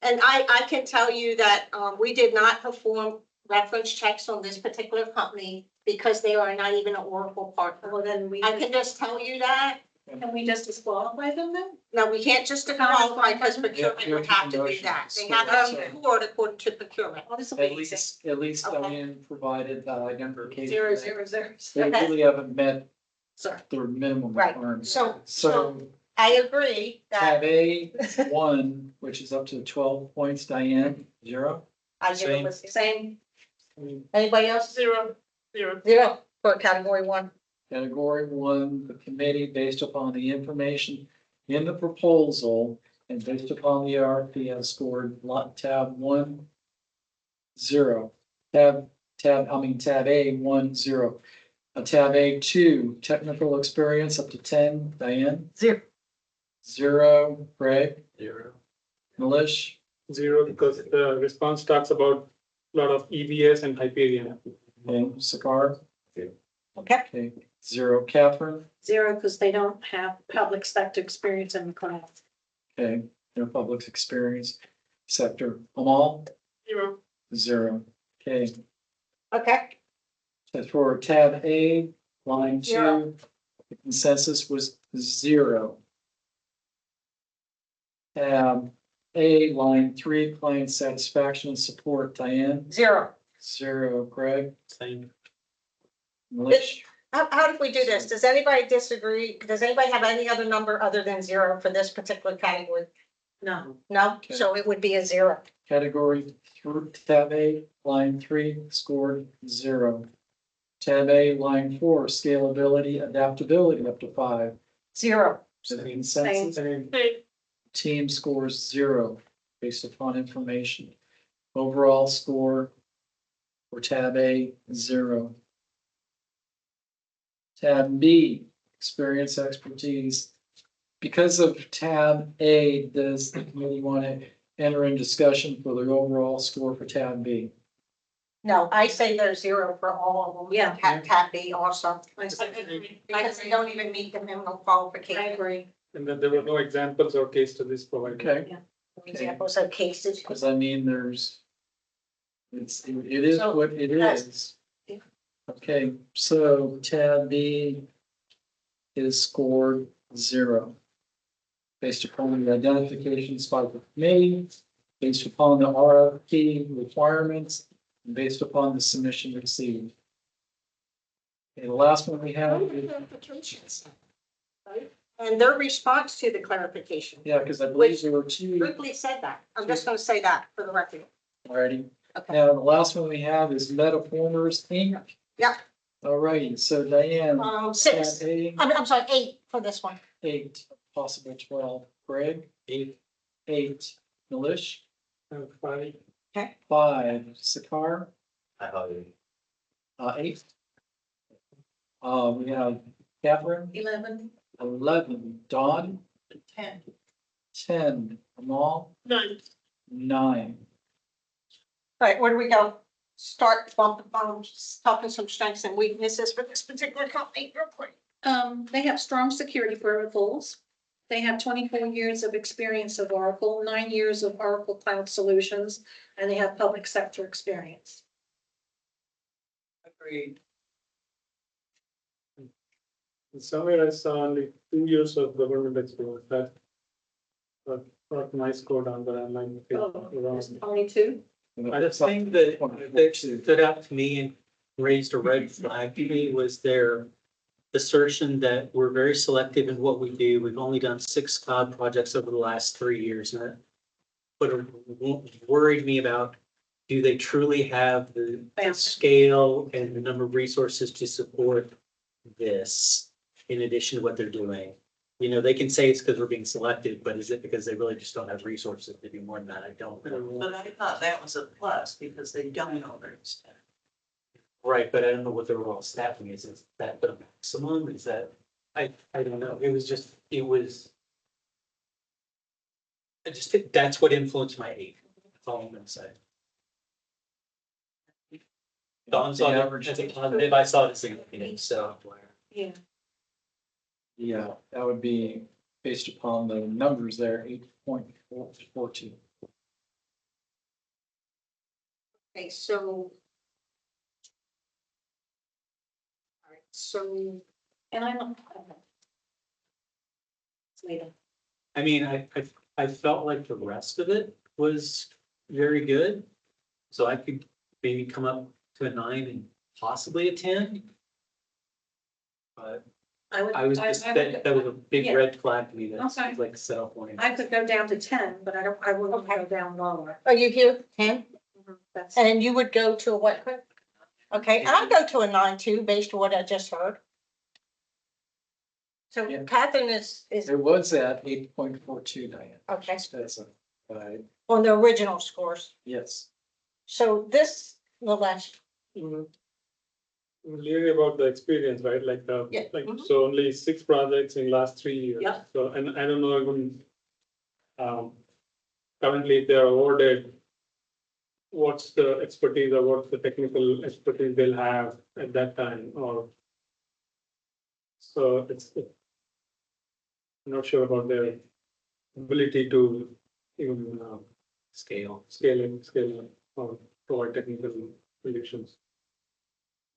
And I can tell you that, we did not perform reference checks on this particular company because they are not even an Oracle partner. Well, then I can just tell you that. can we just disqualify them then? No, we can't just qualify because procurement would have to do that. They have to be scored according to procurement. Oh, this will At be easy. least Okay. Diane provided the identification. 0, 0, 0. They Okay. really haven't met Sorry. their minimum Right. requirements. So So I agree tab that A, 1, which is up to 12 points, Diane, 0. I give Same. it, Same. anybody else? 0, 0. 0 for category 1. Category 1, the committee, based upon the information in the proposal and based upon the RFP, has scored tab 1, 0. Tab A, 1, 0. Tab A, 2, technical experience up to 10, Diane. 0. 0, Greg, 0. Milish, 0 because the response talks about a lot of EBS and Hyperion. and Sakar. Okay. Okay, 0, Catherine. 0, because they don't have public sector experience in the class. Okay, no public experience sector. Amal, 0. 0. Okay, Okay. so for tab A, line 2, 0. the consensus was 0. Tab A, line 3, client satisfaction and support, Diane. 0. 0, Greg. Same. Milish, how do we do this? Does anybody disagree? Does anybody have any other number other than 0 for this particular category? No, No, Okay. so it would be a 0. Category through tab A, line 3, scored 0. Tab A, line 4, scalability, adaptability up to 5. 0. Consensus, Hey, team scores 0 based upon information. Overall score for tab A, 0. Tab B, experience, expertise. Because of tab A, does the committee want to enter in discussion for the overall score for tab B? No, I say there's 0 for all of them. Yeah. Tab B also, I agree. because they don't even meet the minimum I qualification. agree. And then there were no examples or case studies provided. Okay, Examples of cases. because I mean, there's, it is So, what it yes. is. Yeah. Okay, so tab B is scored 0. Based upon the identifications by the committee, based upon the RFP requirements, and based upon the submission received. Okay, the last one we have is, And their response to the clarification. yeah, because I believe there were two Ripley said that. I'm just gonna say that for the record. already. Okay. Now, the last one we have is Metaformers Inc. Yeah. All righty, so Diane. 6. tab A, I'm sorry, 8 for this one. 8, possible 12. Greg? 8. 8. Milish? And 5, 5. Sakar? I have it. 8. We have Catherine? 11, 11. Dawn? 10. 10. Amal? 9. 9. All right, where do we go? Start talking some strengths and weaknesses for this particular company real quick. they have strong security protocols. They have 24 years of experience of Oracle, 9 years of Oracle Cloud Solutions, and they have public sector experience. Agreed. somewhere I saw only 2 years of government experience, that brought my score down, but I'm like, okay, Oh, wrong. Only 2? The thing that stood out to me and raised a red flag to me was their assertion that we're very selective in what we do. We've only done 6 cloud projects over the last 3 years. And that worried me about, do they truly have the scale and the number of resources to support this in addition to what they're doing? You know, they can say it's because we're being selective, but is it because they really just don't have resources to do more than that? I don't know. But I thought that was a plus because they don't understand. Right, but I don't know what their overall staffing is. Is that the maximum? Is that, I don't know. It was just, I just think that's what influenced my 8. That's all I'm gonna say. Dawn saw it as a positive, I saw it as a negative, so. Yeah. Yeah, that would be based upon the numbers there, 8.42. Okay, so. All right, so And I'm. Later. I mean, I felt like the rest of it was very good. So I could maybe come up to a 9 and possibly a 10. But I was just, that was a big yeah. red flag to me. That's Okay. like set up point. I could go down to 10, but I wouldn't go down lower. are you here, 10? That's, And you would go to a what? Chris? Okay, and I'd go to a 9 too, based on what I just heard. So Yeah. Catherine is It was at 8.42, Diane. okay That's a, on the original scores. yes. So this, the last, Really about the experience, right? Like Yeah. like, so only 6 projects in last 3 years. Yeah. So, and I don't know even, currently if they're awarded, what's the expertise or what's the technical expertise they'll have at that time, or. So I'm not sure about their ability to even, Scale. scale or provide technical solutions.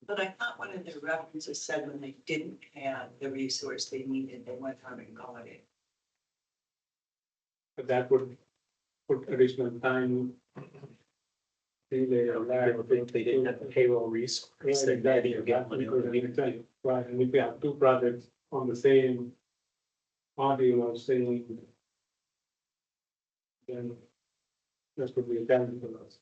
But I thought one of their references said when they didn't have the resource they needed, they went out and got it. But that would put additional time Relay or lag. If they didn't have the payroll resource, then maybe you're getting money over the weekend. Right, and if you have two projects on the same module or same, then that could be a challenge for us.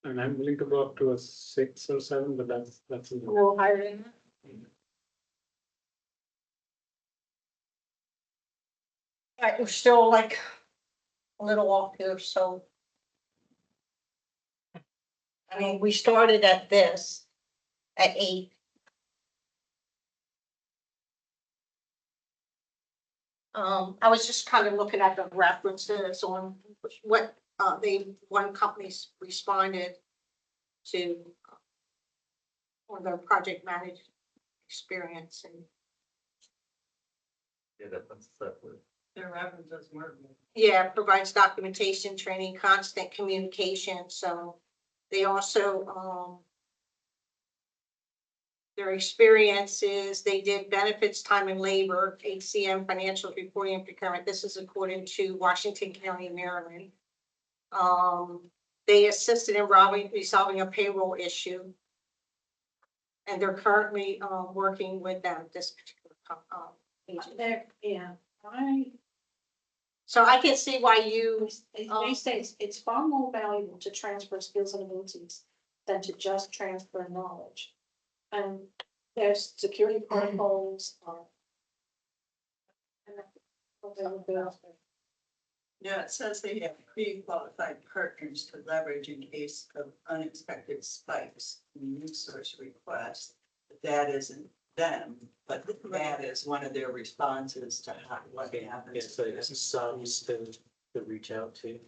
And I'm willing to go up to a 6 or 7, but that's. A little higher than that. All right, we're still like a little off here, so. I mean, we started at this, at 8. I was just kind of looking at the references on what, one company's responded to on their project management experience and. Yeah, that's separate. Their reference doesn't work. Yeah, provides documentation, training, constant communication, so they also, their experiences, they did benefits, time and labor, HCM, financial reporting and procurement. This is according to Washington County, Maryland. They assisted in resolving a payroll issue. And they're currently, working with them, this particular, agency. There, yeah, So I can see why you, they say it's far more valuable to transfer skills and abilities than to just transfer knowledge. And there's security protocols. Yeah, it says they have pre-qualified partners to leverage in case of unexpected spikes in resource requests. But that isn't them, but that is one of their responses to what happens. Yes, so it's subs to reach out to.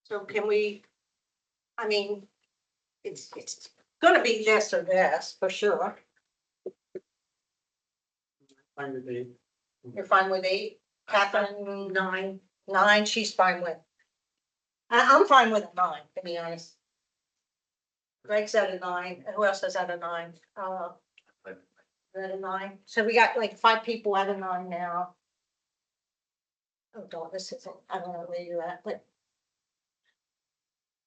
so can we, I mean, it's gonna be this or this for sure. Fine with me. You're fine with 8, Catherine? 9, she's fine with. I'm fine with a 9, to be honest. Greg's at a 9, and who else is at a 9? At a 9, so we got like 5 people at a 9 now. Oh, God, this isn't, I don't know where you're at, but.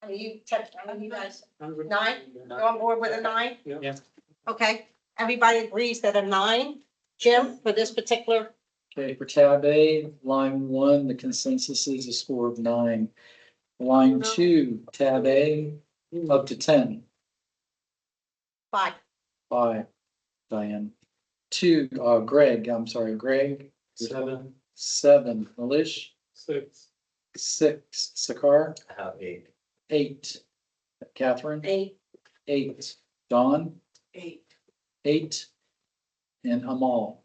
Are you guys, 9? You're on board with a 9? Yeah. Okay, everybody agrees that a 9, Jim, for this particular. Okay, for tab A, line 1, the consensus is a score of 9. Line 2, tab A, up to 10. 5. 5, Diane. 2, Greg, I'm sorry, Greg. 7. 7, Malish. 6. 6, Sakar. I have 8. 8, Catherine. 8. 8, Dawn. 8. 8, and Amal.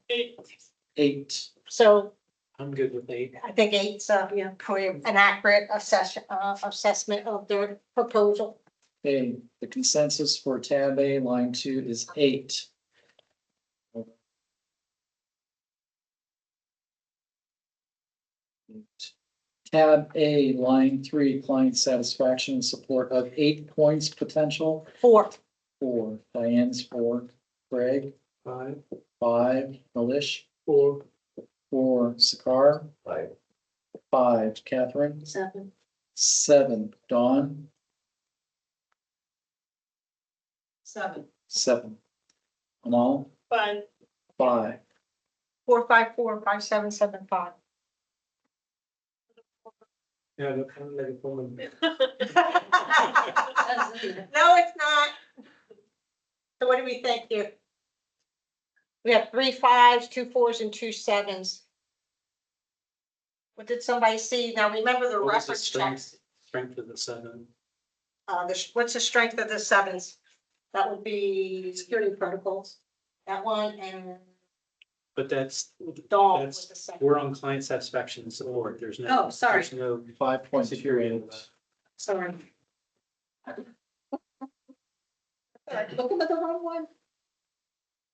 8. So I'm good with 8. I think 8's an accurate assessment of their proposal. Okay, the consensus for tab A, line 2 is 8. Tab A, line 3, client satisfaction and support of 8 points potential. 4. 4, Diane's 4, Greg. 5. 5, Malish. 4. 4, Sakar. 5. 5, Catherine. 7. 7, Dawn. 7. 7, Amal. 5. 5. 4, 5, 4, 5, 7, 7, 5. Yeah, that sounds like a woman. No, it's not. So what do we think here? We have 3 5s, 2 4s, and 2 7s. What did somebody see? Now remember the What was the reference checks. strength of the 7? What's the strength of the 7s? That would be security protocols. That one and But that's, Dawn That's- with the 7. we're on client satisfaction and support. There's no. Oh, sorry. There's no 5 points security. period. Sorry. Looking at the wrong one.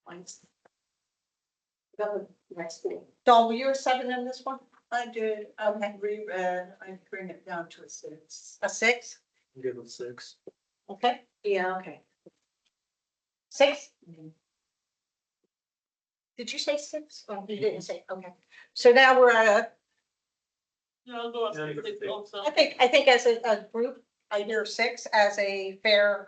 Mine's. Dawn, were you a 7 in this one? I did, I reread, I bring it down to a 6. A 6? I'm good with 6. Okay, Yeah, okay. 6? Did you say six? Oh, you didn't say, okay. So now we're at Yeah, I'll go after six also. I think as a group, I hear six as a fair,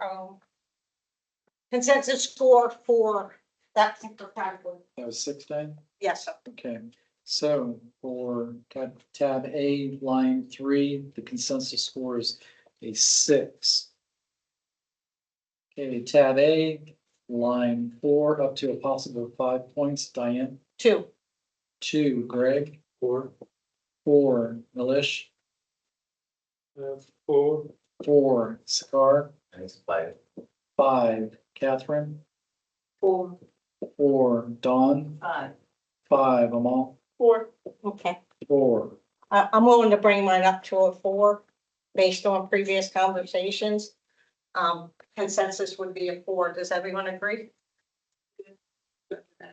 consensus score for that particular category. That was 6 then? Yes, sir. Okay, so for tab A, line 3, the consensus score is a 6. Okay, tab A, line 4, up to a possible 5 points, Diane. 2. 2, Greg. 4. 4, Milish. 4, 4, Sakar. And it's 5. 5, Catherine. 4. 4, Dawn. 5. 5, Amal. 4. Okay. 4. I'm willing to bring mine up to a 4 based on previous conversations. Consensus would be a 4. Does everyone agree? Okay.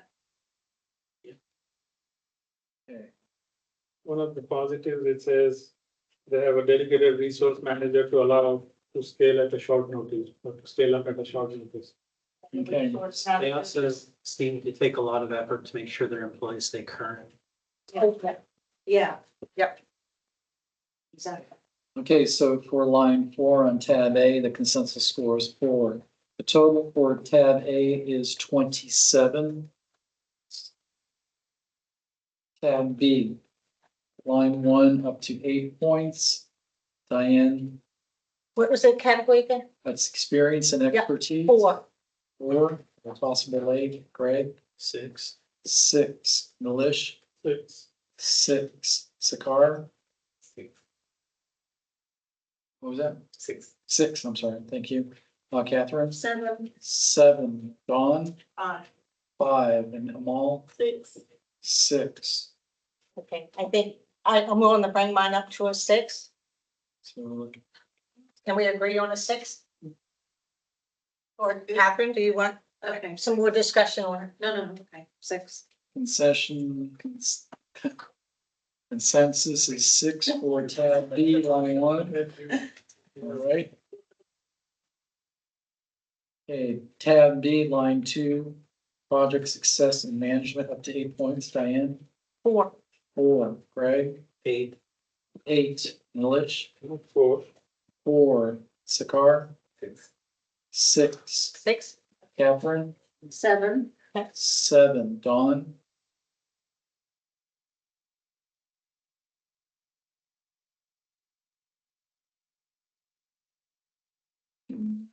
one of the positives, it says they have a dedicated resource manager to allow to scale at a short notice, or to scale up at a short notice. Okay. They also seem to take a lot of effort to make sure their employees stay current. Yeah. Yep. Exactly. Okay, so for line 4 on tab A, the consensus score is 4. The total for tab A is 27. Tab B, line 1 up to 8 points. Diane, What was the category again? that's experience and Yep, expertise. 4. 4, possible 8. Greg, 6. 6. Milish, 6. 6. Sakar, 6. what was that? 6. 6, I'm sorry, thank you. Catherine, 7. 7. Dawn, 5. 5. And Amal, 6. 6. Okay, I think I'm willing to bring mine up to a 6. So Can we agree on a 6? Or Catherine, do you want Okay. some more discussion on it? No, okay. 6. consensus is 6 for tab B, line 1. All right. Okay, tab B, line 2, project success and management up to 8 points. Diane, 4. 4. Greg, 8. 8. Milish, 4. 4. Sakar, 6. 6. 6. Catherine, 7. 7. Dawn,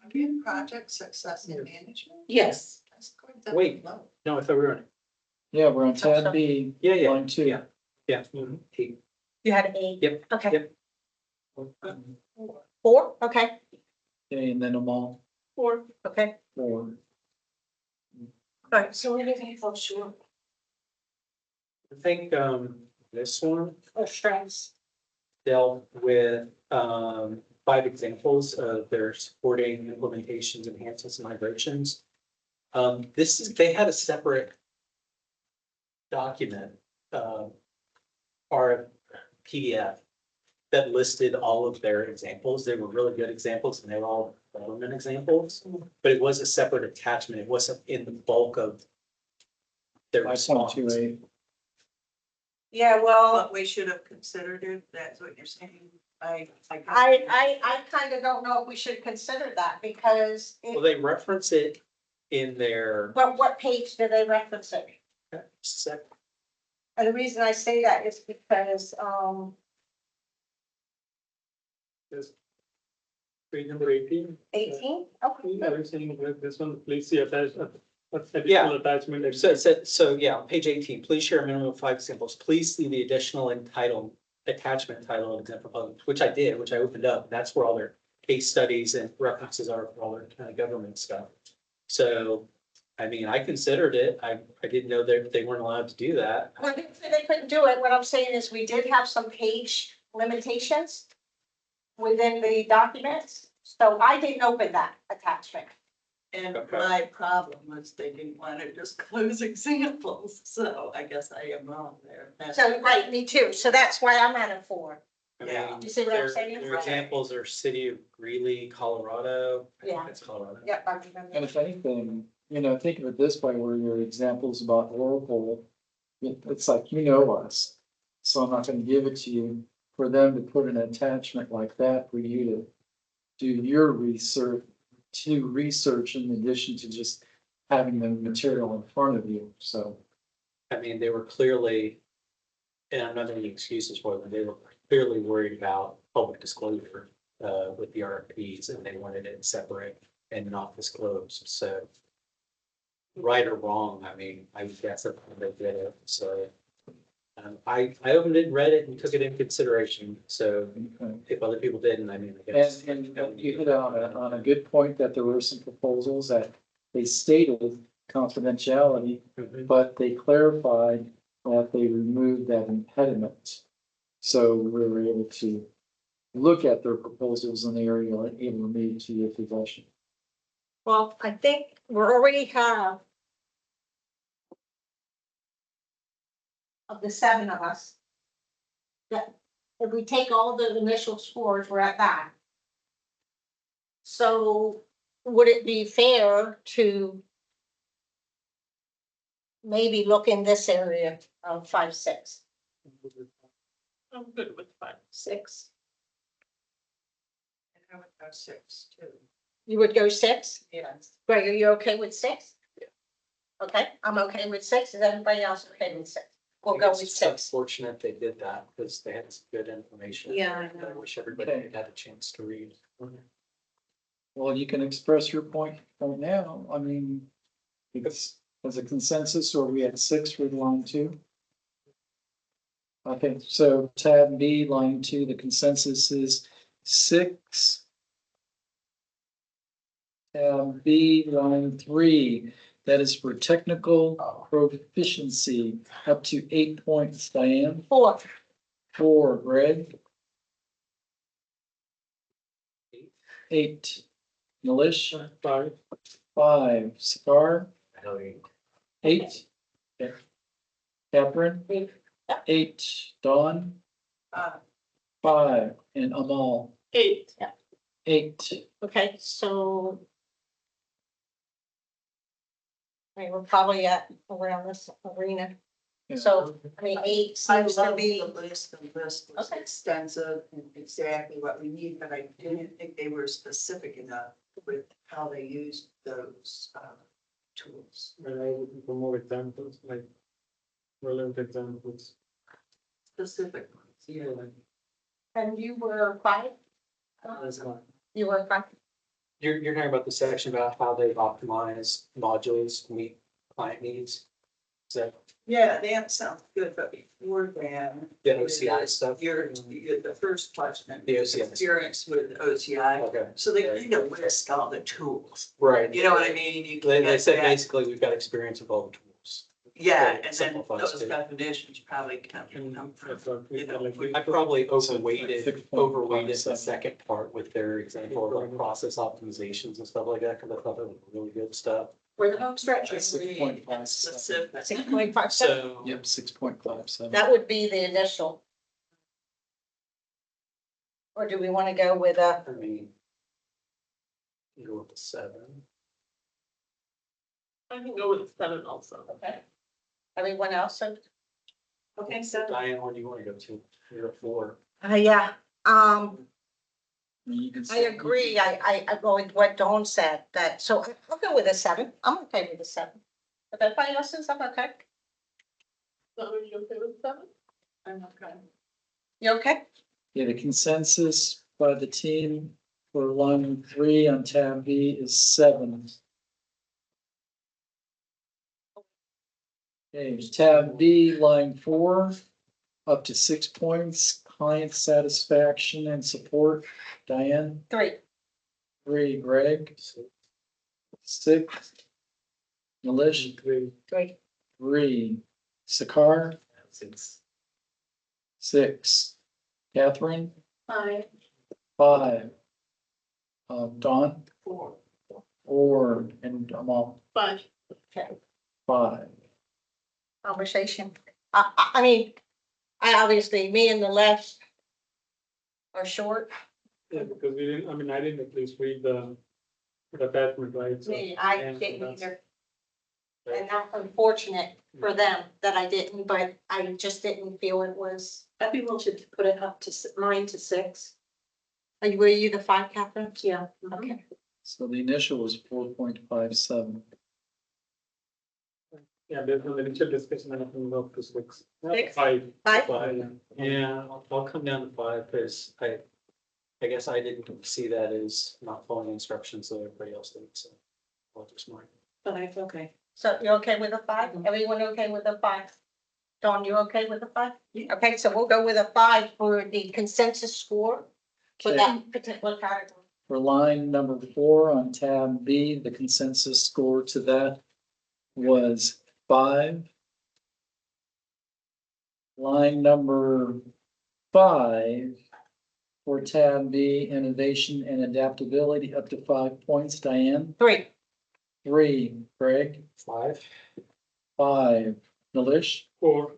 Again, project success and management. Yes. That's quite that Wait. low. No, I thought we were on it. yeah, we're on tab B, Yeah. line 2. Yeah. Yeah. 8. You had 8? Yep. Okay. Yep. 4, okay, Okay, and then Amal, 4. okay. 4. All right, so we're gonna go sure. I think this one Or strengths. dealt with 5 examples of their supporting implementations, enhancements, and migrations. They had a separate document, or PDF, that listed all of their examples. They were really good examples and they were all government examples, but it was a separate attachment. It wasn't in the bulk of their response. 5.28. Yeah, well, But we should have considered it, that's what you're saying. I kind of don't know if we should consider that because Well, they reference it in their what page do they reference it? And the reason I say that is because, Yes. Page number 18. 18, okay. I was saying that this one, please see attached, Yeah. additional attachment. So yeah, on page 18, please share a minimum of 5 examples. Please see the additional attachment title of example published, which I did, which I opened up. That's where all their case studies and references are for all their kind of government stuff. So, I mean, I considered it. I didn't know that they weren't allowed to do that. Well, I didn't say they couldn't do it. What I'm saying is we did have some page limitations within the documents. So I didn't open that attachment. And Okay. my problem was they didn't want to disclose examples, so I guess I am wrong there. So, right, me too. So that's why I'm at a 4. I Yeah. mean, You see what I'm their- saying? Their examples are City of Greeley, Colorado. I think Yeah. that's Colorado. Yep, I remember. And if anything, you know, think of it this way, where your examples about Oracle, it's like, you know us. So I'm not gonna give it to you. For them to put an attachment like that for you to do your research, in addition to just having the material in front of you, so. I mean, they were clearly, and I'm not making excuses for them, they were clearly worried about public disclosure with the RFPs, and they wanted it separate and not disclosed, so. Right or wrong, I mean, I guess that's how they did it, so. I opened it, read it, and took it into consideration, so if other people didn't, I mean, I guess. And you hit on a good point that there were some proposals that they stated confidentiality, Mhm. but they clarified that they removed that impediment. So we were able to look at their proposals and they were able to move to your possession. Well, I think we already have of the 7 of us, that if we take all the initial scores, we're at that. So would it be fair to maybe look in this area of 5, 6? I'm good with 5. 6. And I would go 6 too. You would go 6? Yes. Greg, are you okay with 6? Yeah. Okay, I'm okay with 6. Is everybody else okay with 6? We'll go with It's 6. unfortunate they did that because they had some good information. Yeah, I know. I wish everybody had had a chance to read. Well, you can express your point right now. I mean, it's as a consensus, or we had 6 for line 2. Okay, so tab B, line 2, the consensus is 6. Tab B, line 3, that is for technical proficiency, up to 8 points. Diane? 4. 4, Greg? 8. Milish? 5. 5. Sakar? I know you 8. Okay. Catherine? 8. 8. Dawn? 5. And Amal? 8. 8. Okay, so I mean, we're probably at around this arena. Yeah. So, I mean, 8 I seems to love be, the list was Okay. extensive and exactly what we need, but I didn't think they were specific enough with how they used those tools. And I was looking for more examples, like relevant examples. Specific ones. Yeah, like, and you were 5? that's fine. You were 5? You're talking about the section about how they've optimized modules to meet client needs. Is that Yeah, that sounds good, but before that. the OCI stuff? The first question. The OCI. Experience with OCI. Okay, So they kind of list all the tools. right. You know what I mean? You can They get said that. basically we've got experience with all the tools. Yeah, it and then simplifies those too. definitions probably come And from, that's what we you know, like. I probably overweighted the 6.57. second part with their example of like process optimizations and stuff like that, because I thought that was really good stuff. Where the home stretch That's is? 6.57. specific. 6.57. So. Yep, 6.57. That would be the initial. Or do we want to go with a, I mean. Go with the 7. I can go with 7 also. okay, everyone else? So, Okay, so Diane, where do you want to go to? You're a 4. yeah, You can I say- agree. I go with what Dawn said, that, so I'll go with a 7. I'm okay with a 7. If everybody else is, I'm okay. So are you okay with 7? I'm okay. You okay? Yeah, the consensus by the team for line 3 on tab B is 7. Okay, tab B, line 4, up to 6 points, client satisfaction and support. Diane? 3. 3, Greg? 6. Milish? 3. 3. 3. Sakar? 6. 6. Catherine? 5. 5. Dawn? 4. 4. And Amal? 5. Okay. 5. Conversation. I mean, I obviously, me and the left are short. Yeah, because we didn't, I mean, I didn't at least read the attachment, right? So- Me, I and didn't that's- either. And that's unfortunate for them that I didn't, but I just didn't feel it was. I'd be willing to put it up to mine to 6. Were you the 5, Catherine? Yeah. Okay. So the initial was 4.57. Yeah, based on the initial discussion, I can go up to 6. 6? 5. 5? Yeah, I'll come down to 5 because I guess I didn't see that as not following instructions that everybody else did, so. I'll just mark. 5, okay. So you're okay with a 5? Everyone okay with a 5? Dawn, you okay with a 5? Okay, so we'll go with a 5 for the consensus score for Okay. that particular category. For line number 4 on tab B, the consensus score to that was 5. Line number 5 for tab B, innovation and adaptability, up to 5 points. Diane? 3. 3. Greg? 5. 5. Nalish? 4.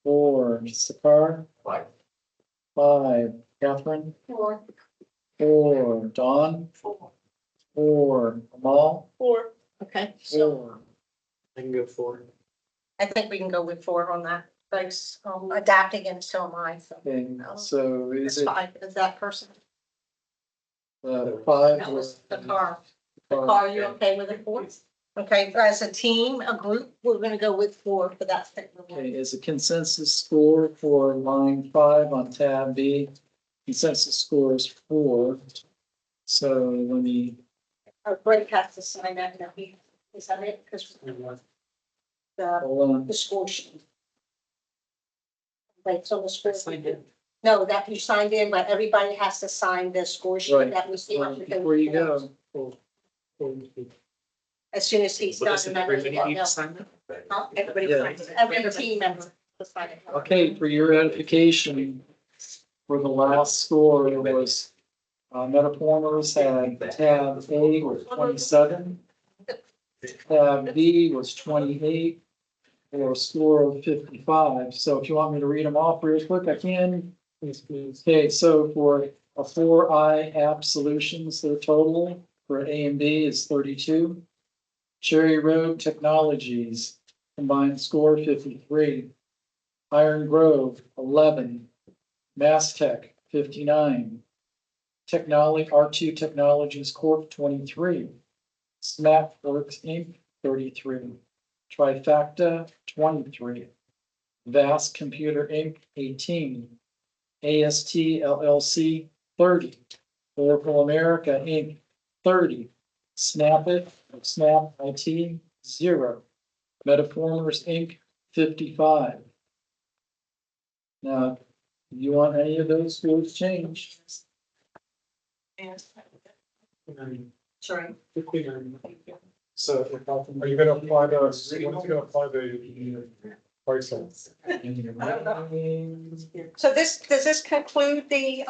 4. Sakar? 5. 5. Catherine? 4. 4. Dawn? 4. Amal? 4. Okay, so 4. I can go 4. I think we can go with 4 on that. Thanks, adapting and so am I, so. Okay, so is It's it 5, is that person? 5? That was the car. The car, you okay with a 4? Okay, as a team, a group, we're gonna go with 4 for that particular one. Okay, is a consensus score for line 5 on tab B? Consensus score is 4. So let me, Greg has to sign that now. Is that it? Because the hold on. score sheet. Wait, so the score. Signed in. No, that you signed in, but everybody has to sign the score sheet Right. that we see. Before you go, As soon as he's Well, done. doesn't then we everybody go, need no. to sign that? Huh? Everybody, Yeah. signs it. Every team member. to sign it. okay, for your edification, for the last score was, Metaformers had tab A was 27. Tab B was 28, for a score of 55. So if you want me to read them off real quick, I can. Yes, please. Okay, so for a 4I app solutions, their total for A and B is 32. Cherry Road Technologies, combined score 53. Iron Grove, 11. Mass Tech, 59. R2 Technologies Corp, 23. Snapworks Inc., 33. Trifacta, 23. Vast Computer Inc., 18. AST LLC, 30. Oracle America Inc., 30. Snap IT, 0. Metaformers Inc., 55. Now, you want any of those scores changed? Yes. Sorry. So. Are you gonna apply the, when are you gonna apply the pricing? So does this conclude the,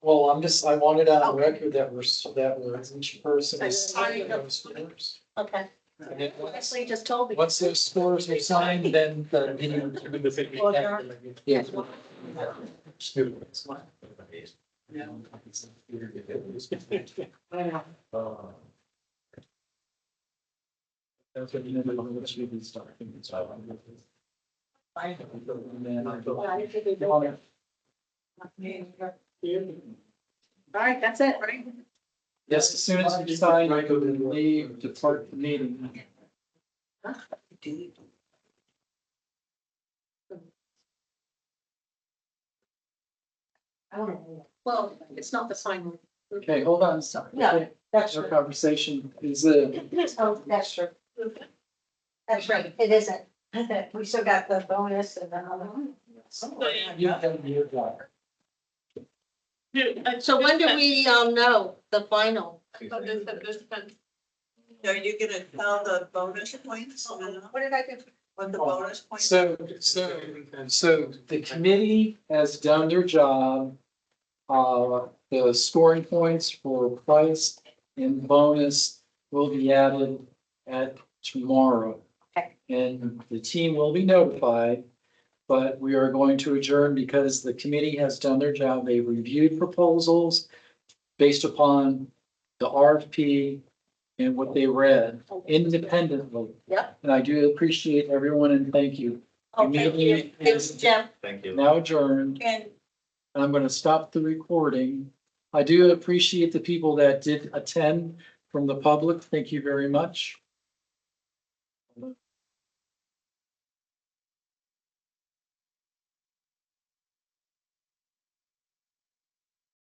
Well, I wanted on record that each person is Sorry. signing those scores. okay. And then Leslie just told me. once those scores are signed, then the meeting. Yeah. That's what you know, what you can start. All right, that's it, right? Yes, as soon as you sign, I go to leave, depart the meeting. Well, it's not the final. Okay, hold on. No. Okay, That's no true. conversation is Oh, that's true. That's right, it isn't. We still got the bonus and the other one. you have your job. So when do we, know the final? So this depends. Are you gonna tell the bonus points? What did I do? What the bonus points? So the committee has done their job. The scoring points for price and bonus will be added at tomorrow. Okay. And the team will be notified, but we are going to adjourn because the committee has done their job. They reviewed proposals based upon the RFP and what they read independently. Yep. And I do appreciate everyone and thank you. Okay, thanks, Jim. Thank you. Now adjourned. And I'm gonna stop the recording. I do appreciate the people that did attend from the public. Thank you very much.